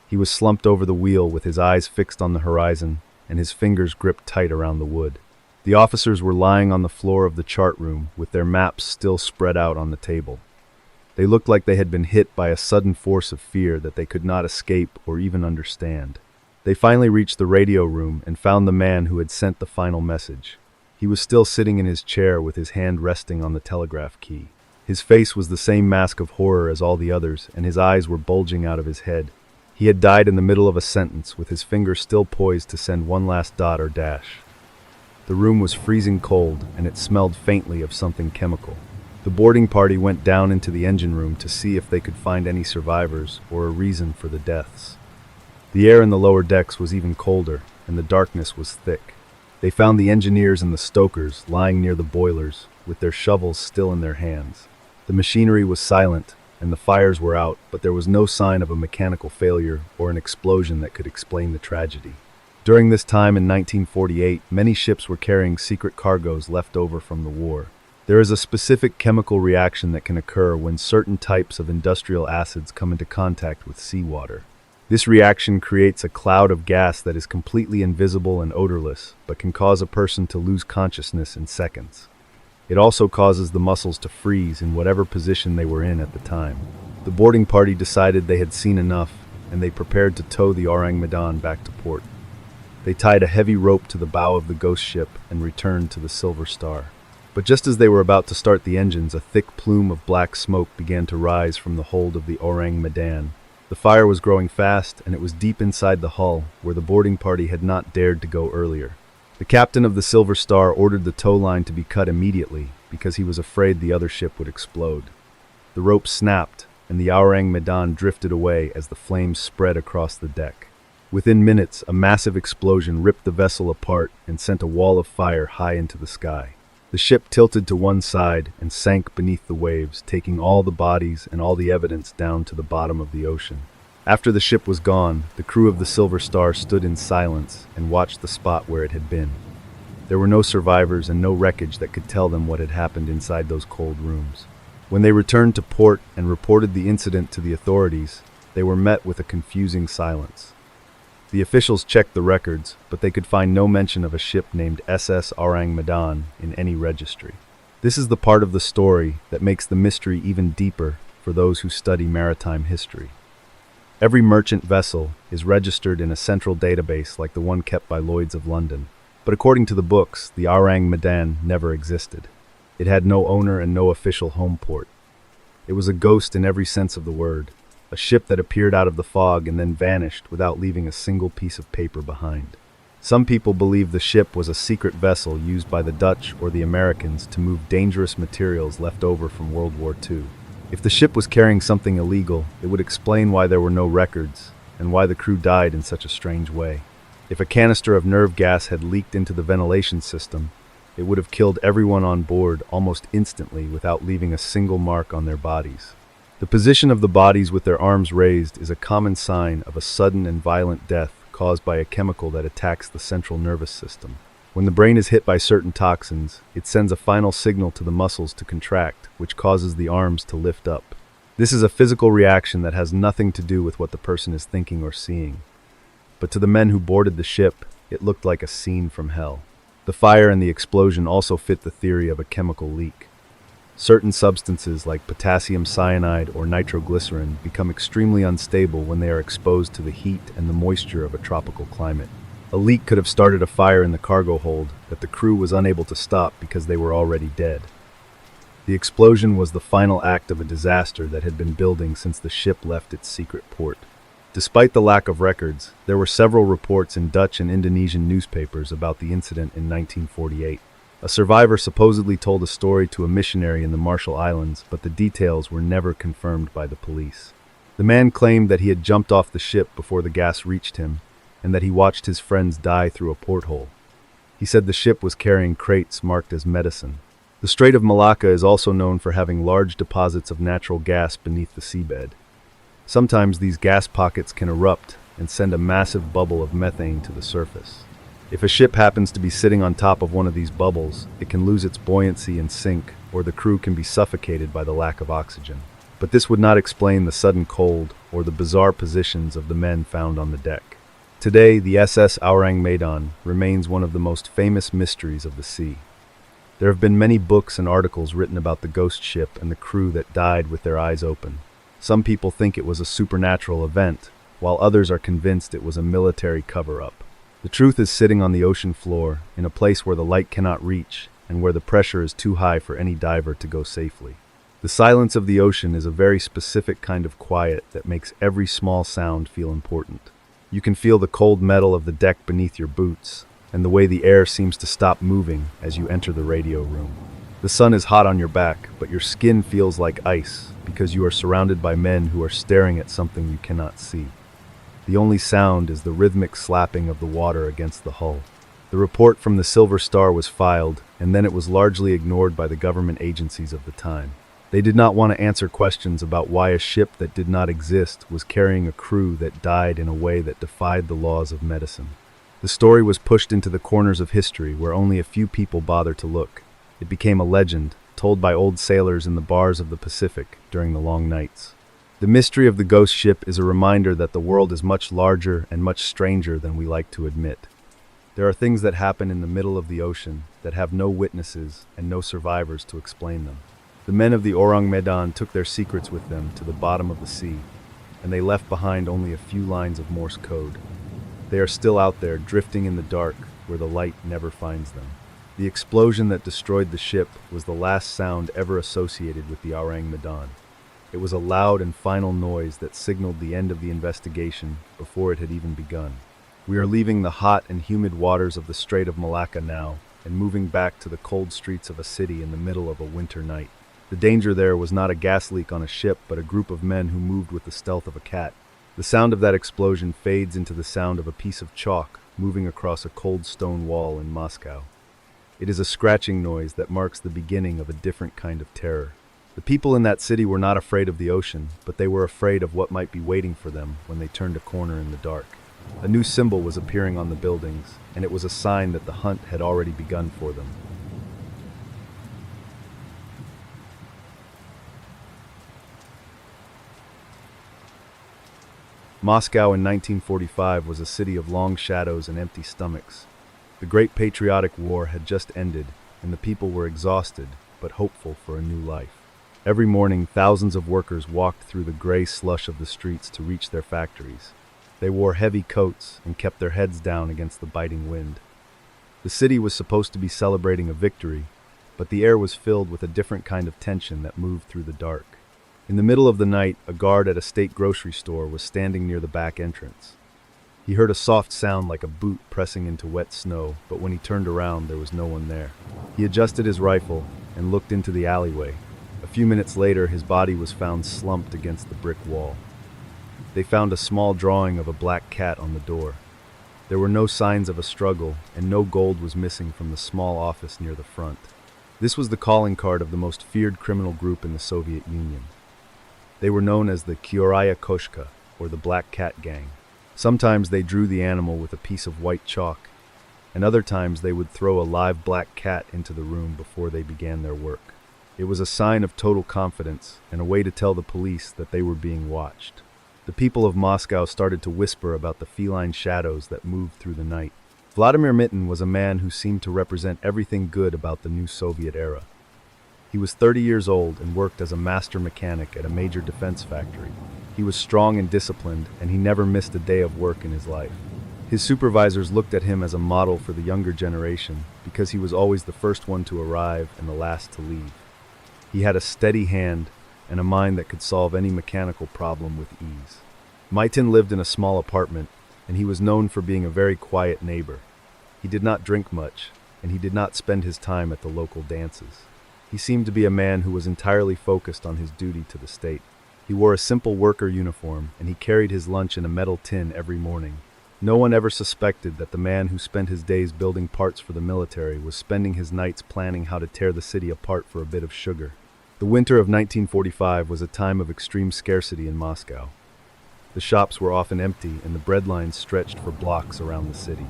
He was slumped over the wheel with his eyes fixed on the horizon and his fingers gripped tight around the wood. The officers were lying on the floor of the chart room with their maps still spread out on the table. They looked like they had been hit by a sudden force of fear that they could not escape or even understand. They finally reached the radio room and found the man who had sent the final message. He was still sitting in his chair with his hand resting on the telegraph key. His face was the same mask of horror as all the others, and his eyes were bulging out of his head. He had died in the middle of a sentence, with his finger still poised to send one last dot or dash. The room was freezing cold, and it smelled faintly of something chemical. The boarding party went down into the engine room to see if they could find any survivors or a reason for the deaths. The air in the lower decks was even colder, and the darkness was thick. They found the engineers and the stokers lying near the boilers, with their shovels still in their hands. The machinery was silent, and the fires were out, but there was no sign of a mechanical failure or an explosion that could explain the tragedy. During this time in 1948, many ships were carrying secret cargoes left over from the war. There is a specific chemical reaction that can occur when certain types of industrial acids come into contact with seawater. This reaction creates a cloud of gas that is completely invisible and odorless, but can cause a person to lose consciousness in seconds. It also causes the muscles to freeze in whatever position they were in at the time. The boarding party decided they had seen enough, and they prepared to tow the Ourang Medan back to port. They tied a heavy rope to the bow of the ghost ship and returned to the Silver Star. But just as they were about to start the engines, a thick plume of black smoke began to rise from the hold of the Ourang Medan. The fire was growing fast, and it was deep inside the hull, where the boarding party had not dared to go earlier. The captain of the Silver Star ordered the tow line to be cut immediately, because he was afraid the other ship would explode. The rope snapped, and the Ourang Medan drifted away as the flames spread across the deck. Within minutes, a massive explosion ripped the vessel apart and sent a wall of fire high into the sky. The ship tilted to one side and sank beneath the waves, taking all the bodies and all the evidence down to the bottom of the ocean. After the ship was gone, the crew of the Silver Star stood in silence and watched the spot where it had been. There were no survivors and no wreckage that could tell them what had happened inside those cold rooms. When they returned to port and reported the incident to the authorities, they were met with a confusing silence. The officials checked the records, but they could find no mention of a ship named SS Ourang Medan in any registry. This is the part of the story that makes the mystery even deeper for those who study maritime history. Every merchant vessel is registered in a central database like the one kept by Lloyd's of London. But according to the books, the Ourang Medan never existed. It had no owner and no official home port. It was a ghost in every sense of the word. A ship that appeared out of the fog and then vanished without leaving a single piece of paper behind. Some people believe the ship was a secret vessel used by the Dutch or the Americans to move dangerous materials left over from World War II. If the ship was carrying something illegal, it would explain why there were no records and why the crew died in such a strange way. If a canister of nerve gas had leaked into the ventilation system, it would have killed everyone on board almost instantly without leaving a single mark on their bodies. The position of the bodies with their arms raised is a common sign of a sudden and violent death caused by a chemical that attacks the central nervous system. When the brain is hit by certain toxins, it sends a final signal to the muscles to contract, which causes the arms to lift up. This is a physical reaction that has nothing to do with what the person is thinking or seeing. But to the men who boarded the ship, it looked like a scene from hell. The fire and the explosion also fit the theory of a chemical leak. Certain substances like potassium cyanide or nitroglycerin become extremely unstable when they are exposed to the heat and the moisture of a tropical climate. A leak could have started a fire in the cargo hold that the crew was unable to stop because they were already dead. The explosion was the final act of a disaster that had been building since the ship left its secret port. Despite the lack of records, there were several reports in Dutch and Indonesian newspapers about the incident in 1948. A survivor supposedly told a story to a missionary in the Marshall Islands, but the details were never confirmed by the police. The man claimed that he had jumped off the ship before the gas reached him, and that he watched his friends die through a porthole. He said the ship was carrying crates marked as medicine. The Strait of Malacca is also known for having large deposits of natural gas beneath the seabed. Sometimes these gas pockets can erupt and send a massive bubble of methane to the surface. If a ship happens to be sitting on top of one of these bubbles, it can lose its buoyancy and sink, or the crew can be suffocated by the lack of oxygen. But this would not explain the sudden cold or the bizarre positions of the men found on the deck. Today, the SS Ourang Medan remains one of the most famous mysteries of the sea. There have been many books and articles written about the ghost ship and the crew that died with their eyes open. Some people think it was a supernatural event, while others are convinced it was a military cover-up. The truth is sitting on the ocean floor, in a place where the light cannot reach, and where the pressure is too high for any diver to go safely. The silence of the ocean is a very specific kind of quiet that makes every small sound feel important. You can feel the cold metal of the deck beneath your boots, and the way the air seems to stop moving as you enter the radio room. The sun is hot on your back, but your skin feels like ice, because you are surrounded by men who are staring at something you cannot see. The only sound is the rhythmic slapping of the water against the hull. The report from the Silver Star was filed, and then it was largely ignored by the government agencies of the time. They did not want to answer questions about why a ship that did not exist was carrying a crew that died in a way that defied the laws of medicine. The story was pushed into the corners of history where only a few people bother to look. It became a legend, told by old sailors in the bars of the Pacific during the long nights. The mystery of the ghost ship is a reminder that the world is much larger and much stranger than we like to admit. There are things that happen in the middle of the ocean that have no witnesses and no survivors to explain them. The men of the Ourang Medan took their secrets with them to the bottom of the sea, and they left behind only a few lines of Morse code. They are still out there, drifting in the dark, where the light never finds them. The explosion that destroyed the ship was the last sound ever associated with the Ourang Medan. It was a loud and final noise that signaled the end of the investigation before it had even begun. We are leaving the hot and humid waters of the Strait of Malacca now, and moving back to the cold streets of a city in the middle of a winter night. The danger there was not a gas leak on a ship, but a group of men who moved with the stealth of a cat. The sound of that explosion fades into the sound of a piece of chalk moving across a cold stone wall in Moscow. It is a scratching noise that marks the beginning of a different kind of terror. The people in that city were not afraid of the ocean, but they were afraid of what might be waiting for them when they turned a corner in the dark. A new symbol was appearing on the buildings, and it was a sign that the hunt had already begun for them. Moscow in 1945 was a city of long shadows and empty stomachs. The Great Patriotic War had just ended, and the people were exhausted, but hopeful for a new life. Every morning, thousands of workers walked through the gray slush of the streets to reach their factories. They wore heavy coats and kept their heads down against the biting wind. The city was supposed to be celebrating a victory, but the air was filled with a different kind of tension that moved through the dark. In the middle of the night, a guard at a state grocery store was standing near the back entrance. He heard a soft sound like a boot pressing into wet snow, but when he turned around, there was no one there. He adjusted his rifle and looked into the alleyway. A few minutes later, his body was found slumped against the brick wall. They found a small drawing of a black cat on the door. There were no signs of a struggle, and no gold was missing from the small office near the front. This was the calling card of the most feared criminal group in the Soviet Union. They were known as the Kyoraya Koshka, or the Black Cat Gang. Sometimes they drew the animal with a piece of white chalk, and other times they would throw a live black cat into the room before they began their work. It was a sign of total confidence and a way to tell the police that they were being watched. The people of Moscow started to whisper about the feline shadows that moved through the night. Vladimir Mitin was a man who seemed to represent everything good about the new Soviet era. He was 30 years old and worked as a master mechanic at a major defense factory. He was strong and disciplined, and he never missed a day of work in his life. His supervisors looked at him as a model for the younger generation because he was always the first one to arrive and the last to leave. He had a steady hand and a mind that could solve any mechanical problem with ease. Medan lived in a small apartment, and he was known for being a very quiet neighbor. He did not drink much, and he did not spend his time at the local dances. He seemed to be a man who was entirely focused on his duty to the state. He wore a simple worker uniform, and he carried his lunch in a metal tin every morning. No one ever suspected that the man who spent his days building parts for the military was spending his nights planning how to tear the city apart for a bit of sugar. The winter of 1945 was a time of extreme scarcity in Moscow. The shops were often empty, and the bread lines stretched for blocks around the city.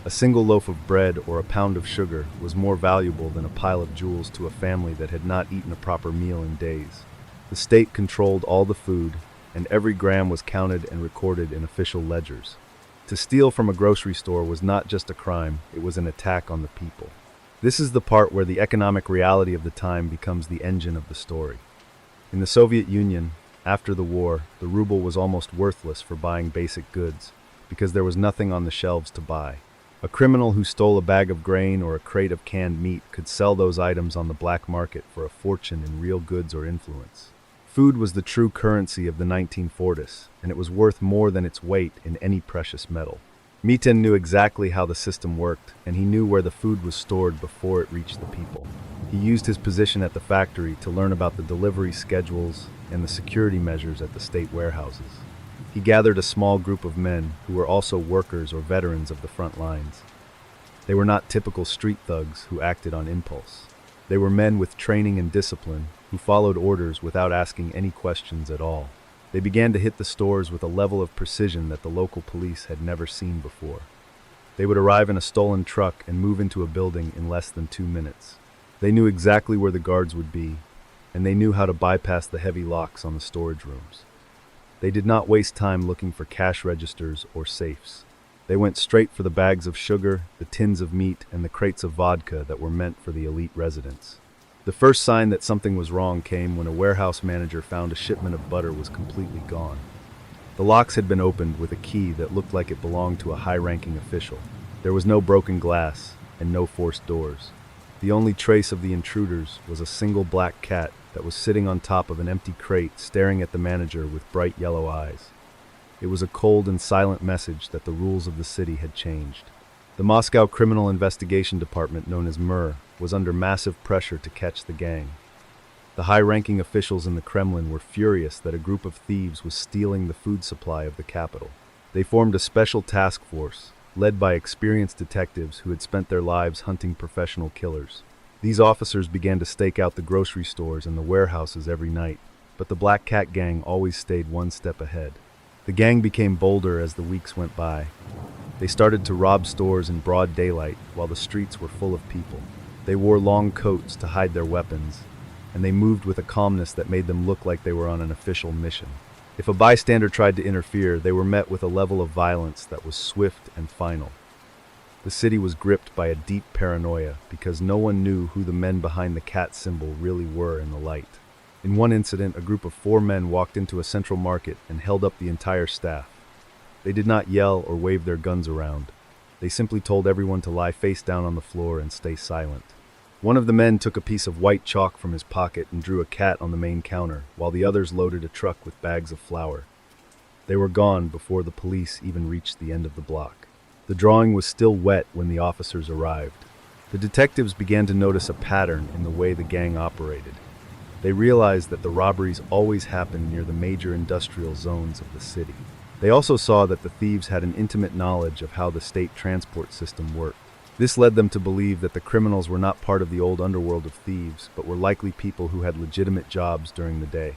A single loaf of bread or a pound of sugar was more valuable than a pile of jewels to a family that had not eaten a proper meal in days. The state controlled all the food, and every gram was counted and recorded in official ledgers. To steal from a grocery store was not just a crime, it was an attack on the people. This is the part where the economic reality of the time becomes the engine of the story. In the Soviet Union, after the war, the ruble was almost worthless for buying basic goods, because there was nothing on the shelves to buy. A criminal who stole a bag of grain or a crate of canned meat could sell those items on the black market for a fortune in real goods or influence. Food was the true currency of the 1940s, and it was worth more than its weight in any precious metal. Medan knew exactly how the system worked, and he knew where the food was stored before it reached the people. He used his position at the factory to learn about the delivery schedules and the security measures at the state warehouses. He gathered a small group of men who were also workers or veterans of the front lines. They were not typical street thugs who acted on impulse. They were men with training and discipline who followed orders without asking any questions at all. They began to hit the stores with a level of precision that the local police had never seen before. They would arrive in a stolen truck and move into a building in less than 2 minutes. They knew exactly where the guards would be, and they knew how to bypass the heavy locks on the storage rooms. They did not waste time looking for cash registers or safes. They went straight for the bags of sugar, the tins of meat, and the crates of vodka that were meant for the elite residents. The first sign that something was wrong came when a warehouse manager found a shipment of butter was completely gone. The locks had been opened with a key that looked like it belonged to a high-ranking official. There was no broken glass and no forced doors. The only trace of the intruders was a single black cat that was sitting on top of an empty crate staring at the manager with bright yellow eyes. It was a cold and silent message that the rules of the city had changed. The Moscow Criminal Investigation Department, known as MIR, was under massive pressure to catch the gang. The high-ranking officials in the Kremlin were furious that a group of thieves was stealing the food supply of the capital. They formed a special task force, led by experienced detectives who had spent their lives hunting professional killers. These officers began to stake out the grocery stores and the warehouses every night, but the Black Cat gang always stayed one step ahead. The gang became bolder as the weeks went by. They started to rob stores in broad daylight while the streets were full of people. They wore long coats to hide their weapons, and they moved with a calmness that made them look like they were on an official mission. If a bystander tried to interfere, they were met with a level of violence that was swift and final. The city was gripped by a deep paranoia because no one knew who the men behind the cat symbol really were in the light. In one incident, a group of 4 men walked into a central market and held up the entire staff. They did not yell or wave their guns around. They simply told everyone to lie face down on the floor and stay silent. One of the men took a piece of white chalk from his pocket and drew a cat on the main counter, while the others loaded a truck with bags of flour. They were gone before the police even reached the end of the block. The drawing was still wet when the officers arrived. The detectives began to notice a pattern in the way the gang operated. They realized that the robberies always happened near the major industrial zones of the city. They also saw that the thieves had an intimate knowledge of how the state transport system worked. This led them to believe that the criminals were not part of the old underworld of thieves, but were likely people who had legitimate jobs during the day.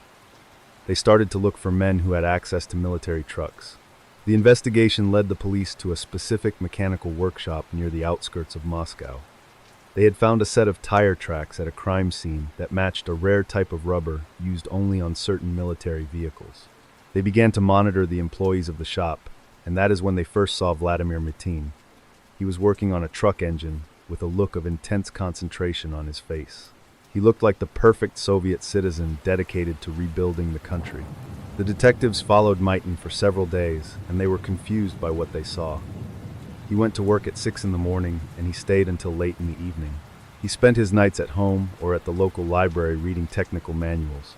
They started to look for men who had access to military trucks. The investigation led the police to a specific mechanical workshop near the outskirts of Moscow. They had found a set of tire tracks at a crime scene that matched a rare type of rubber used only on certain military vehicles. They began to monitor the employees of the shop, and that is when they first saw Vladimir Medan. He was working on a truck engine with a look of intense concentration on his face. He looked like the perfect Soviet citizen dedicated to rebuilding the country. The detectives followed Medan for several days, and they were confused by what they saw. He went to work at 6 in the morning, and he stayed until late in the evening. He spent his nights at home or at the local library reading technical manuals.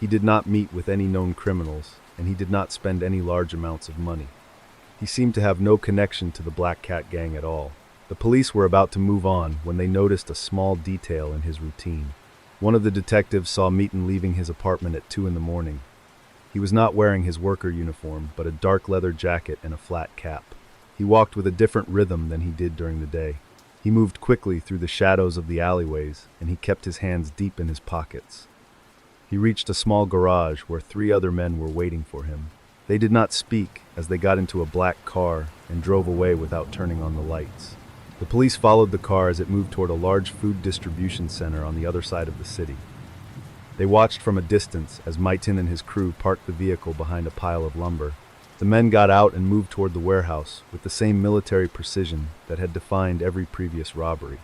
He did not meet with any known criminals, and he did not spend any large amounts of money. He seemed to have no connection to the Black Cat gang at all. The police were about to move on when they noticed a small detail in his routine. One of the detectives saw Medan leaving his apartment at 2 in the morning. He was not wearing his worker uniform, but a dark leather jacket and a flat cap. He walked with a different rhythm than he did during the day. He moved quickly through the shadows of the alleyways, and he kept his hands deep in his pockets. He reached a small garage where 3 other men were waiting for him. They did not speak as they got into a black car and drove away without turning on the lights. The police followed the car as it moved toward a large food distribution center on the other side of the city. They watched from a distance as Medan and his crew parked the vehicle behind a pile of lumber. The men got out and moved toward the warehouse with the same military precision that had defined every previous robbery.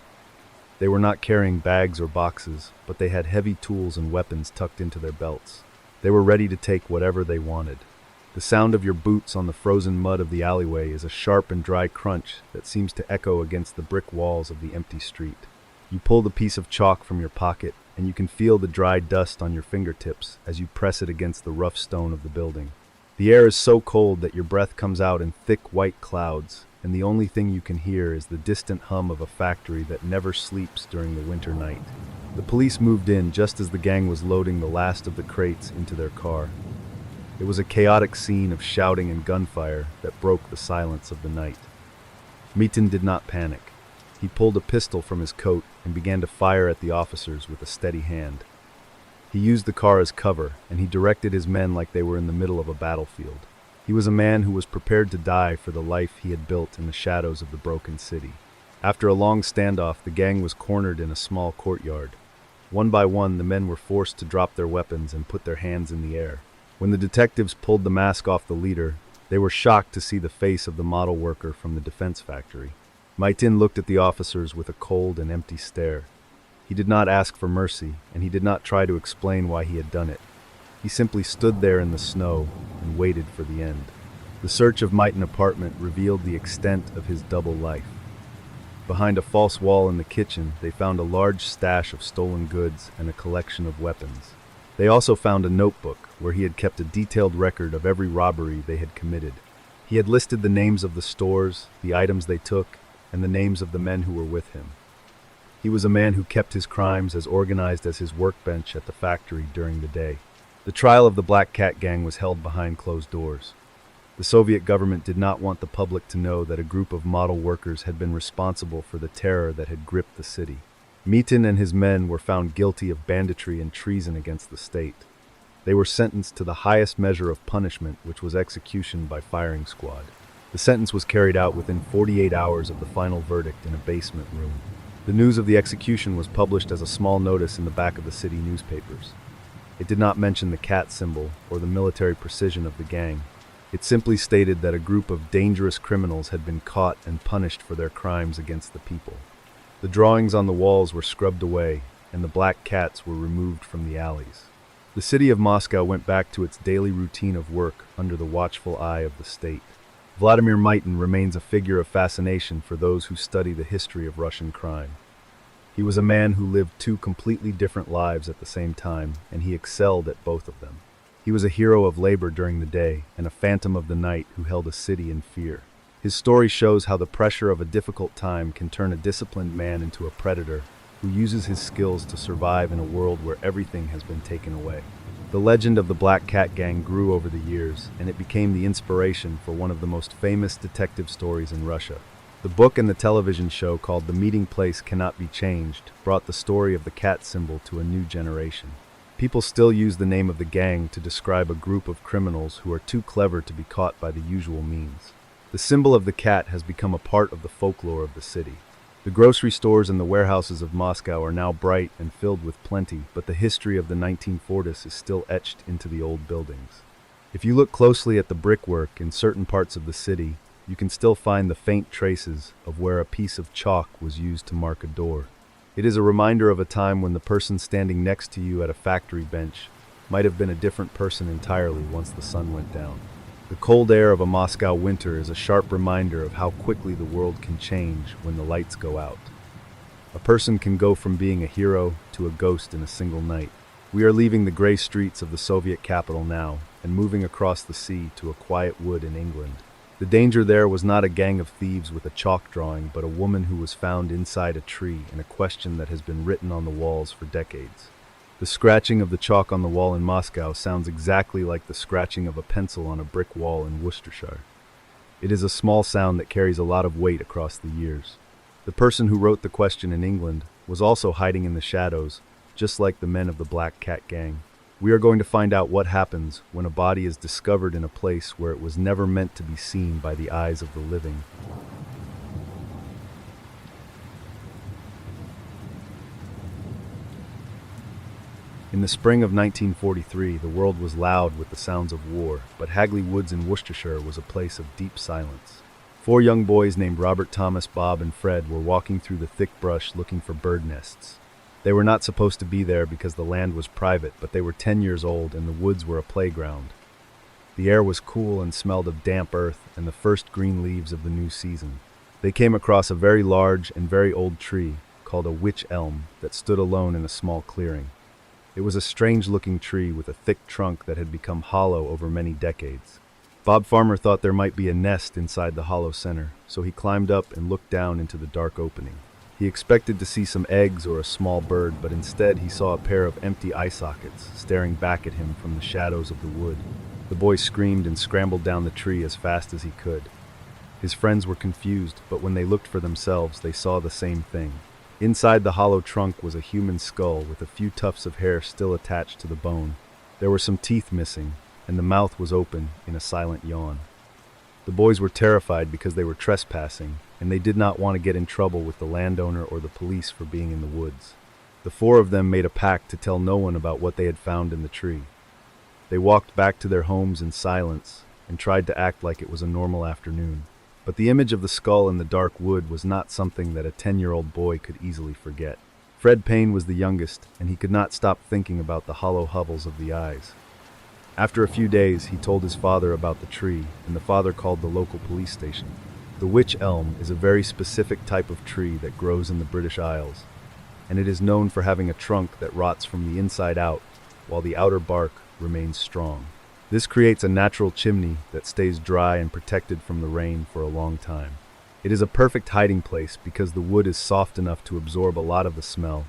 They were not carrying bags or boxes, but they had heavy tools and weapons tucked into their belts. They were ready to take whatever they wanted. The sound of your boots on the frozen mud of the alleyway is a sharp and dry crunch that seems to echo against the brick walls of the empty street. You pull the piece of chalk from your pocket, and you can feel the dry dust on your fingertips as you press it against the rough stone of the building. The air is so cold that your breath comes out in thick white clouds, and the only thing you can hear is the distant hum of a factory that never sleeps during the winter night. The police moved in just as the gang was loading the last of the crates into their car. It was a chaotic scene of shouting and gunfire that broke the silence of the night. Medan did not panic. He pulled a pistol from his coat and began to fire at the officers with a steady hand. He used the car as cover, and he directed his men like they were in the middle of a battlefield. He was a man who was prepared to die for the life he had built in the shadows of the broken city. After a long standoff, the gang was cornered in a small courtyard. One by one, the men were forced to drop their weapons and put their hands in the air. When the detectives pulled the mask off the leader, they were shocked to see the face of the model worker from the defense factory. Medan looked at the officers with a cold and empty stare. He did not ask for mercy, and he did not try to explain why he had done it. He simply stood there in the snow and waited for the end. The search of Medan's apartment revealed the extent of his double life. Behind a false wall in the kitchen, they found a large stash of stolen goods and a collection of weapons. They also found a notebook where he had kept a detailed record of every robbery they had committed. He had listed the names of the stores, the items they took, and the names of the men who were with him. He was a man who kept his crimes as organized as his workbench at the factory during the day. The trial of the Black Cat gang was held behind closed doors. The Soviet government did not want the public to know that a group of model workers had been responsible for the terror that had gripped the city. Medan and his men were found guilty of banditry and treason against the state. They were sentenced to the highest measure of punishment, which was execution by firing squad. The sentence was carried out within 48 hours of the final verdict in a basement room. The news of the execution was published as a small notice in the back of the city newspapers. It did not mention the cat symbol or the military precision of the gang. It simply stated that a group of dangerous criminals had been caught and punished for their crimes against the people. The drawings on the walls were scrubbed away, and the black cats were removed from the alleys. The city of Moscow went back to its daily routine of work under the watchful eye of the state. Vladimir Medan remains a figure of fascination for those who study the history of Russian crime. He was a man who lived 2 completely different lives at the same time, and he excelled at both of them. He was a hero of labor during the day and a phantom of the night who held a city in fear. His story shows how the pressure of a difficult time can turn a disciplined man into a predator who uses his skills to survive in a world where everything has been taken away. The legend of the Black Cat Gang grew over the years, and it became the inspiration for one of the most famous detective stories in Russia. The book and the television show called The Meeting Place Cannot Be Changed brought the story of the cat symbol to a new generation. People still use the name of the gang to describe a group of criminals who are too clever to be caught by the usual means. The symbol of the cat has become a part of the folklore of the city. The grocery stores and the warehouses of Moscow are now bright and filled with plenty, but the history of the 1940s is still etched into the old buildings. If you look closely at the brickwork in certain parts of the city, you can still find the faint traces of where a piece of chalk was used to mark a door. It is a reminder of a time when the person standing next to you at a factory bench might have been a different person entirely once the sun went down. The cold air of a Moscow winter is a sharp reminder of how quickly the world can change when the lights go out. A person can go from being a hero to a ghost in a single night. We are leaving the gray streets of the Soviet capital now and moving across the sea to a quiet wood in England. The danger there was not a gang of thieves with a chalk drawing, but a woman who was found inside a tree and a question that has been written on the walls for decades. The scratching of the chalk on the wall in Moscow sounds exactly like the scratching of a pencil on a brick wall in Worcestershire. It is a small sound that carries a lot of weight across the years. The person who wrote the question in England was also hiding in the shadows, just like the men of the Black Cat Gang. We are going to find out what happens when a body is discovered in a place where it was never meant to be seen by the eyes of the living. In the spring of 1943, the world was loud with the sounds of war, but Hagley Woods in Worcestershire was a place of deep silence. 4 young boys named Robert, Thomas, Bob, and Fred were walking through the thick brush looking for bird nests. They were not supposed to be there because the land was private, but they were 10 years old and the woods were a playground. The air was cool and smelled of damp earth and the first green leaves of the new season. They came across a very large and very old tree called a Wych Elm that stood alone in a small clearing. It was a strange-looking tree with a thick trunk that had become hollow over many decades. Bob Farmer thought there might be a nest inside the hollow center, so he climbed up and looked down into the dark opening. He expected to see some eggs or a small bird, but instead he saw a pair of empty eye sockets staring back at him from the shadows of the wood. The boy screamed and scrambled down the tree as fast as he could. His friends were confused, but when they looked for themselves, they saw the same thing. Inside the hollow trunk was a human skull with a few tufts of hair still attached to the bone. There were some teeth missing, and the mouth was open in a silent yawn. The boys were terrified because they were trespassing, and they did not want to get in trouble with the landowner or the police for being in the woods. The 4 of them made a pact to tell no one about what they had found in the tree. They walked back to their homes in silence and tried to act like it was a normal afternoon. But the image of the skull in the dark wood was not something that a 10-year-old boy could easily forget. Fred Payne was the youngest, and he could not stop thinking about the hollow hovels of the eyes. After a few days, he told his father about the tree, and the father called the local police station. The Wych Elm is a very specific type of tree that grows in the British Isles, and it is known for having a trunk that rots from the inside out, while the outer bark remains strong. This creates a natural chimney that stays dry and protected from the rain for a long time. It is a perfect hiding place because the wood is soft enough to absorb a lot of the smell,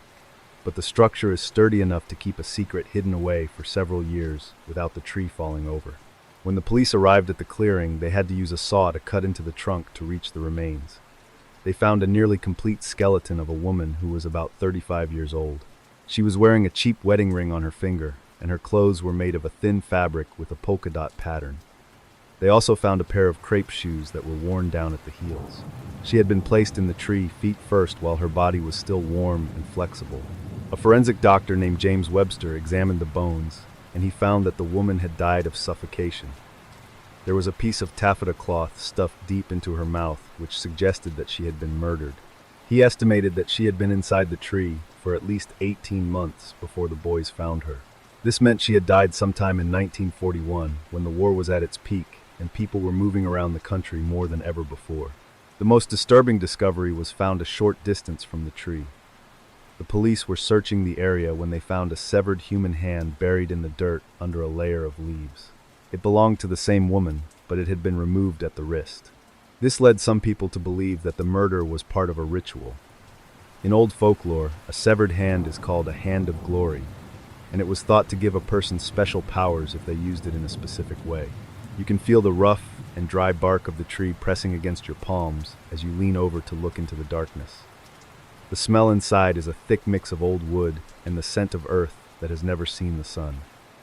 but the structure is sturdy enough to keep a secret hidden away for several years without the tree falling over. When the police arrived at the clearing, they had to use a saw to cut into the trunk to reach the remains. They found a nearly complete skeleton of a woman who was about 35 years old. She was wearing a cheap wedding ring on her finger, and her clothes were made of a thin fabric with a polka dot pattern. They also found a pair of crepe shoes that were worn down at the heels. She had been placed in the tree feet first while her body was still warm and flexible. A forensic doctor named James Webster examined the bones, and he found that the woman had died of suffocation. There was a piece of taffeta cloth stuffed deep into her mouth, which suggested that she had been murdered. He estimated that she had been inside the tree for at least 18 months before the boys found her. This meant she had died sometime in 1941, when the war was at its peak, and people were moving around the country more than ever before. The most disturbing discovery was found a short distance from the tree. The police were searching the area when they found a severed human hand buried in the dirt under a layer of leaves. It belonged to the same woman, but it had been removed at the wrist. This led some people to believe that the murder was part of a ritual. In old folklore, a severed hand is called a hand of glory, and it was thought to give a person special powers if they used it in a specific way. You can feel the rough and dry bark of the tree pressing against your palms as you lean over to look into the darkness. The smell inside is a thick mix of old wood and the scent of earth that has never seen the sun.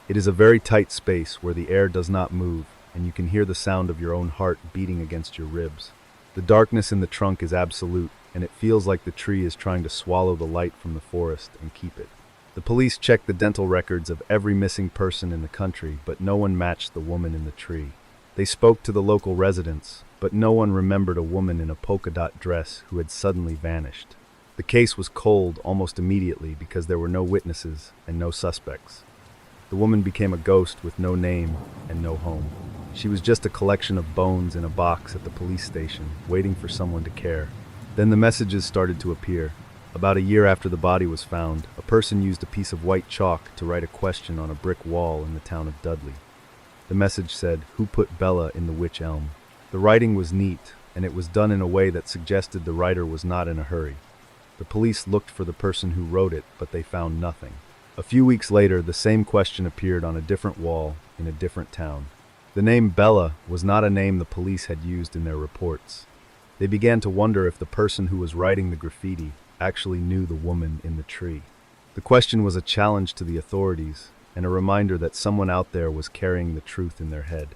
It is a very tight space where the air does not move, and you can hear the sound of your own heart beating against your ribs. The darkness in the trunk is absolute, and it feels like the tree is trying to swallow the light from the forest and keep it. The police checked the dental records of every missing person in the country, but no one matched the woman in the tree. They spoke to the local residents, but no one remembered a woman in a polka dot dress who had suddenly vanished. The The case was cold almost immediately because there were no witnesses and no suspects. The woman became a ghost with no name and no home. She was just a collection of bones in a box at the police station, waiting for someone to care. Then the messages started to appear. About a year after the body was found, a person used a piece of white chalk to write a question on a brick wall in the town of Dudley. The message said, "Who put Bella in the Wych Elm?" The writing was neat, and it was done in a way that suggested the writer was not in a hurry. The police looked for the person who wrote it, but they found nothing. A few weeks later, the same question appeared on a different wall in a different town. The name Bella was not a name the police had used in their reports. They began to wonder if the person who was writing the graffiti actually knew the woman in the tree. The question was a challenge to the authorities and a reminder that someone out there was carrying the truth in their head.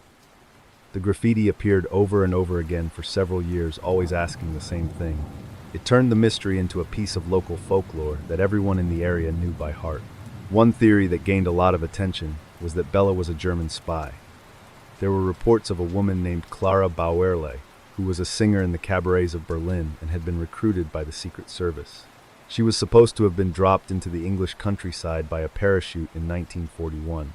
The graffiti appeared over and over again for several years, always asking the same thing. It turned the mystery into a piece of local folklore that everyone in the area knew by heart. One theory that gained a lot of attention was that Bella was a German spy. There were reports of a woman named Clara Bauerle, who was a singer in the cabarets of Berlin and had been recruited by the Secret Service. She was supposed to have been dropped into the English countryside by a parachute in 1941.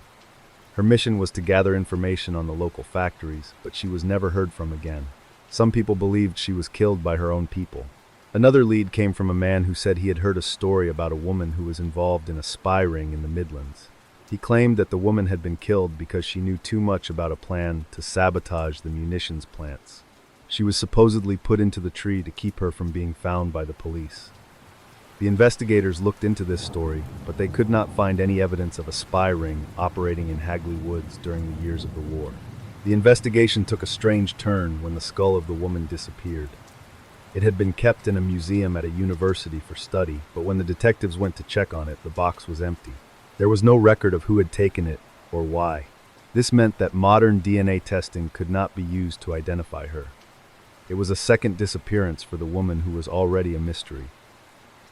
Her mission was to gather information on the local factories, but she was never heard from again. Some people believed she was killed by her own people. Another lead came from a man who said he had heard a story about a woman who was involved in a spy ring in the Midlands. He claimed that the woman had been killed because she knew too much about a plan to sabotage the munitions plants. She was supposedly put into the tree to keep her from being found by the police. The investigators looked into this story, but they could not find any evidence of a spy ring operating in Hagley Woods during the years of the war. The investigation took a strange turn when the skull of the woman disappeared. It had been kept in a museum at a university for study, but when the detectives went to check on it, the box was empty. There was no record of who had taken it or why. This meant that modern DNA testing could not be used to identify her. It was a second disappearance for the woman who was already a mystery.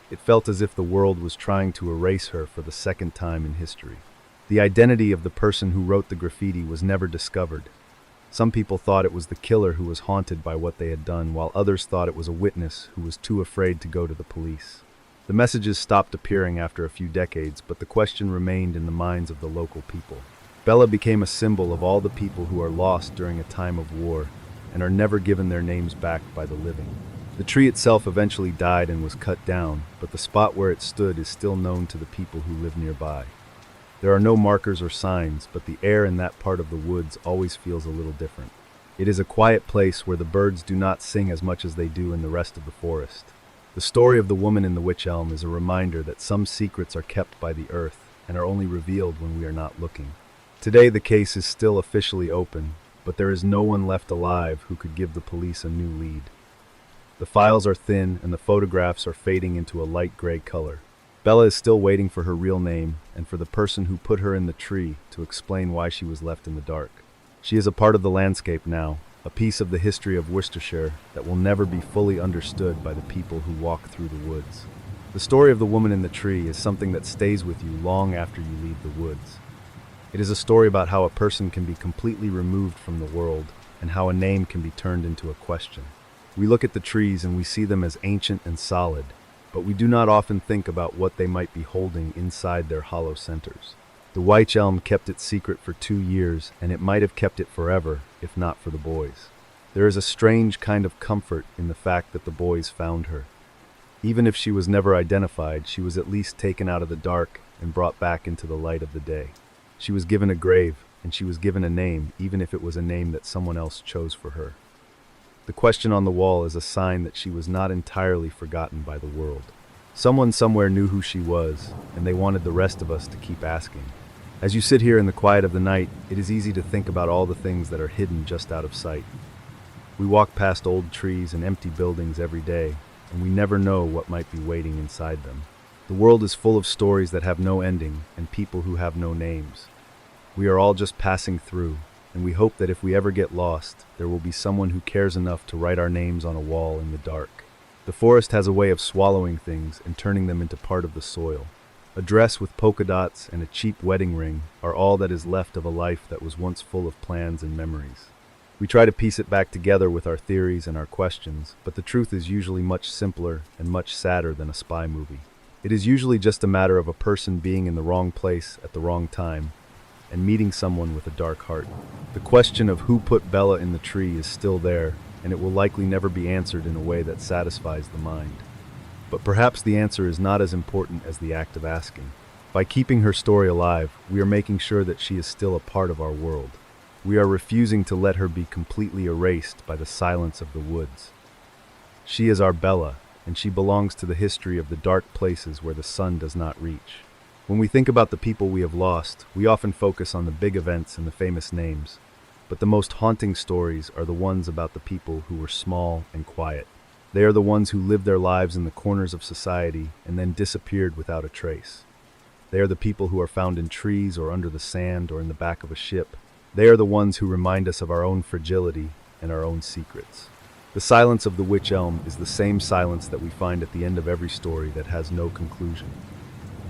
It felt as if the world was trying to erase her for the second time in history. The identity of the person who wrote the graffiti was never discovered. Some people thought it was the killer who was haunted by what they had done, while others thought it was a witness who was too afraid to go to the police. The messages stopped appearing after a few decades, but the question remained in the minds of the local people. Bella became a symbol of all the people who are lost during a time of war and are never given their names back by the living. The tree itself eventually died and was cut down, but the spot where it stood is still known to the people who live nearby. There are no markers or signs, but the air in that part of the woods always feels a little different. It is a quiet place where the birds do not sing as much as they do in the rest of the forest. The story of the woman in the Wych Elm is a reminder that some secrets are kept by the earth and are only revealed when we are not looking. Today the case is still officially open, but there is no one left alive who could give the police a new lead. The files are thin and the photographs are fading into a light gray color. Bella is still waiting for her real name and for the person who put her in the tree to explain why she was left in the dark. She is a part of the landscape now, a piece of the history of Worcestershire that will never be fully understood by the people who walk through the woods. The story of the woman in the tree is something that stays with you long after you leave the woods. It is a story about how a person can be completely removed from the world and how a name can be turned into a question. We look at the trees and we see them as ancient and solid, but we do not often think about what they might be holding inside their hollow centers. The Wych Elm kept its secret for 2 years, and it might have kept it forever if not for the boys. There is a strange kind of comfort in the fact that the boys found her. Even if she was never identified, she was at least taken out of the dark and brought back into the light of the day. She was given a grave, and she was given a name, even if it was a name that someone else chose for her. The question on the wall is a sign that she was not entirely forgotten by the world. Someone somewhere knew who she was, and they wanted the rest of us to keep asking. As you sit here in the quiet of the night, it is easy to think about all the things that are hidden just out of sight. We walk past old trees and empty buildings every day, and we never know what might be waiting inside them. The world is full of stories that have no ending and people who have no names. We are all just passing through, and we hope that if we ever get lost, there will be someone who cares enough to write our names on a wall in the dark. The forest has a way of swallowing things and turning them into part of the soil. A dress with polka dots and a cheap wedding ring are all that is left of a life that was once full of plans and memories. We try to piece it back together with our theories and our questions, but the truth is usually much simpler and much sadder than a spy movie. It is usually just a matter of a person being in the wrong place at the wrong time and meeting someone with a dark heart. The question of who put Bella in the tree is still there, and it will likely never be answered in a way that satisfies the mind. But perhaps the answer is not as important as the act of asking. By keeping her story alive, we are making sure that she is still a part of our world. We are refusing to let her be completely erased by the silence of the woods. She is our Bella, and she belongs to the history of the dark places where the sun does not reach. When we think about the people we have lost, we often focus on the big events and the famous names. But the most haunting stories are the ones about the people who were small and quiet. They are the ones who lived their lives in the corners of society and then disappeared without a trace. They are the people who are found in trees or under the sand or in the back of a ship. They are the ones who remind us of our own fragility and our own secrets. The silence of the Wych Elm is the same silence that we find at the end of every story that has no conclusion.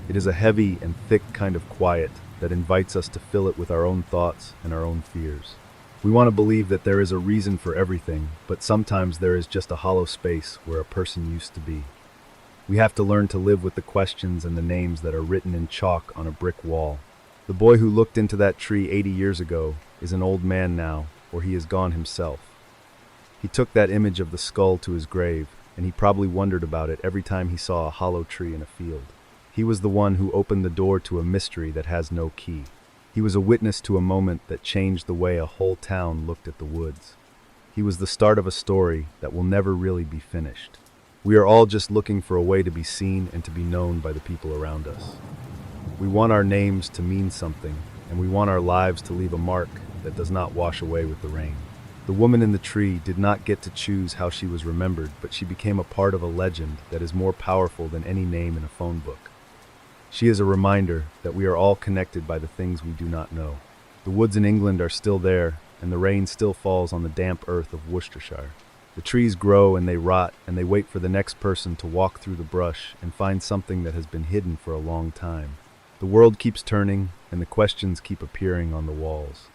It is a heavy and thick kind of quiet that invites us to fill it with our own thoughts and our own fears. We want to believe that there is a reason for everything, but sometimes there is just a hollow space where a person used to be. We have to learn to live with the questions and the names that are written in chalk on a brick wall. The boy who looked into that tree 80 years ago is an old man now, or he is gone himself. He took that image of the skull to his grave, and he probably wondered about it every time he saw a hollow tree in a field. He was the one who opened the door to a mystery that has no key. He was a witness to a moment that changed the way a whole town looked at the woods. He was the start of a story that will never really be finished. We are all just looking for a way to be seen and to be known by the people around us. We want our names to mean something, and we want our lives to leave a mark that does not wash away with the rain. The woman in the tree did not get to choose how she was remembered, but she became a part of a legend that is more powerful than any name in a phone book. She is a reminder that we are all connected by the things we do not know. The woods in England are still there, and the rain still falls on the damp earth of Worcestershire. The trees grow and they rot, and they wait for the next person to walk through the brush and find something that has been hidden for a long time. The world keeps turning, and the questions keep appearing on the walls.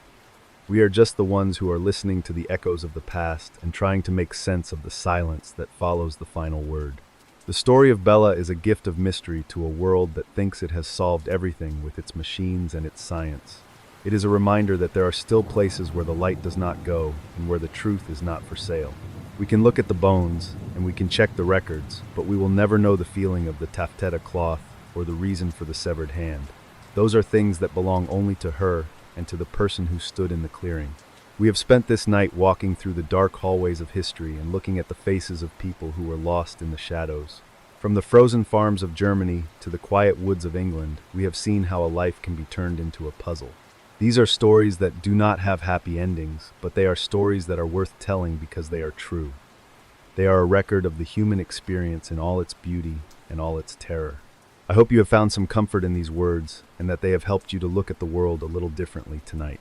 We are just the ones who are listening to the echoes of the past and trying to make sense of the silence that follows the final word. The story of Bella is a gift of mystery to a world that thinks it has solved everything with its machines and its science. It is a reminder that there are still places where the light does not go and where the truth is not for sale. We can look at the bones and we can check the records, but we will never know the feeling of the taffeta cloth or the reason for the severed hand. Those are things that belong only to her and to the person who stood in the clearing. We have spent this night walking through the dark hallways of history and looking at the faces of people who were lost in the shadows. From the frozen farms of Germany to the quiet woods of England, we have seen how a life can be turned into a puzzle. These are stories that do not have happy endings, but they are stories that are worth telling because they are true. They are a record of the human experience in all its beauty and all its terror. I hope you have found some comfort in these words and that they have helped you to look at the world a little differently tonight.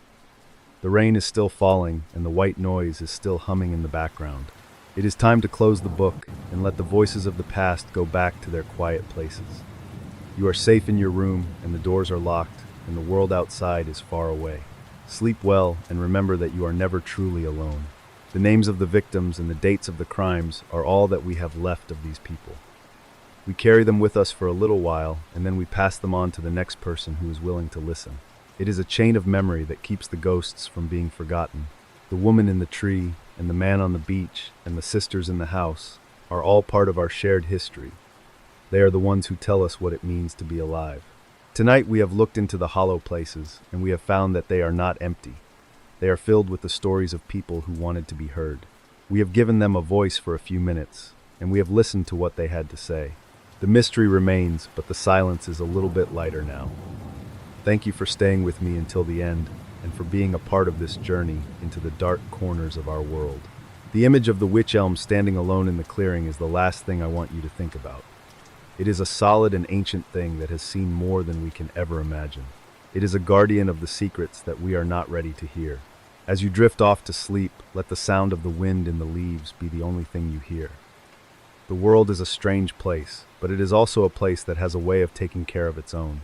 The rain is still falling, and the white noise is still humming in the background. It is time to close the book and let the voices of the past go back to their quiet places. You are safe in your room, and the doors are locked, and the world outside is far away. Sleep well, and remember that you are never truly alone. The names of the victims and the dates of the crimes are all that we have left of these people. We carry them with us for a little while, and then we pass them on to the next person who is willing to listen. It is a chain of memory that keeps the ghosts from being forgotten. The woman in the tree, and the man on the beach, and the sisters in the house are all part of our shared history. They are the ones who tell us what it means to be alive. Tonight we have looked into the hollow places, and we have found that they are not empty. They are filled with the stories of people who wanted to be heard. We have given them a voice for a few minutes, and we have listened to what they had to say. The mystery remains, but the silence is a little bit lighter now. Thank you for staying with me until the end, and for being a part of this journey into the dark corners of our world. The image of the Wych Elm standing alone in the clearing is the last thing I want you to think about. It is a solid and ancient thing that has seen more than we can ever imagine. It is a guardian of the secrets that we are not ready to hear. As you drift off to sleep, let the sound of the wind in the leaves be the only thing you hear. The world is a strange place, but it is also a place that has a way of taking care of its own.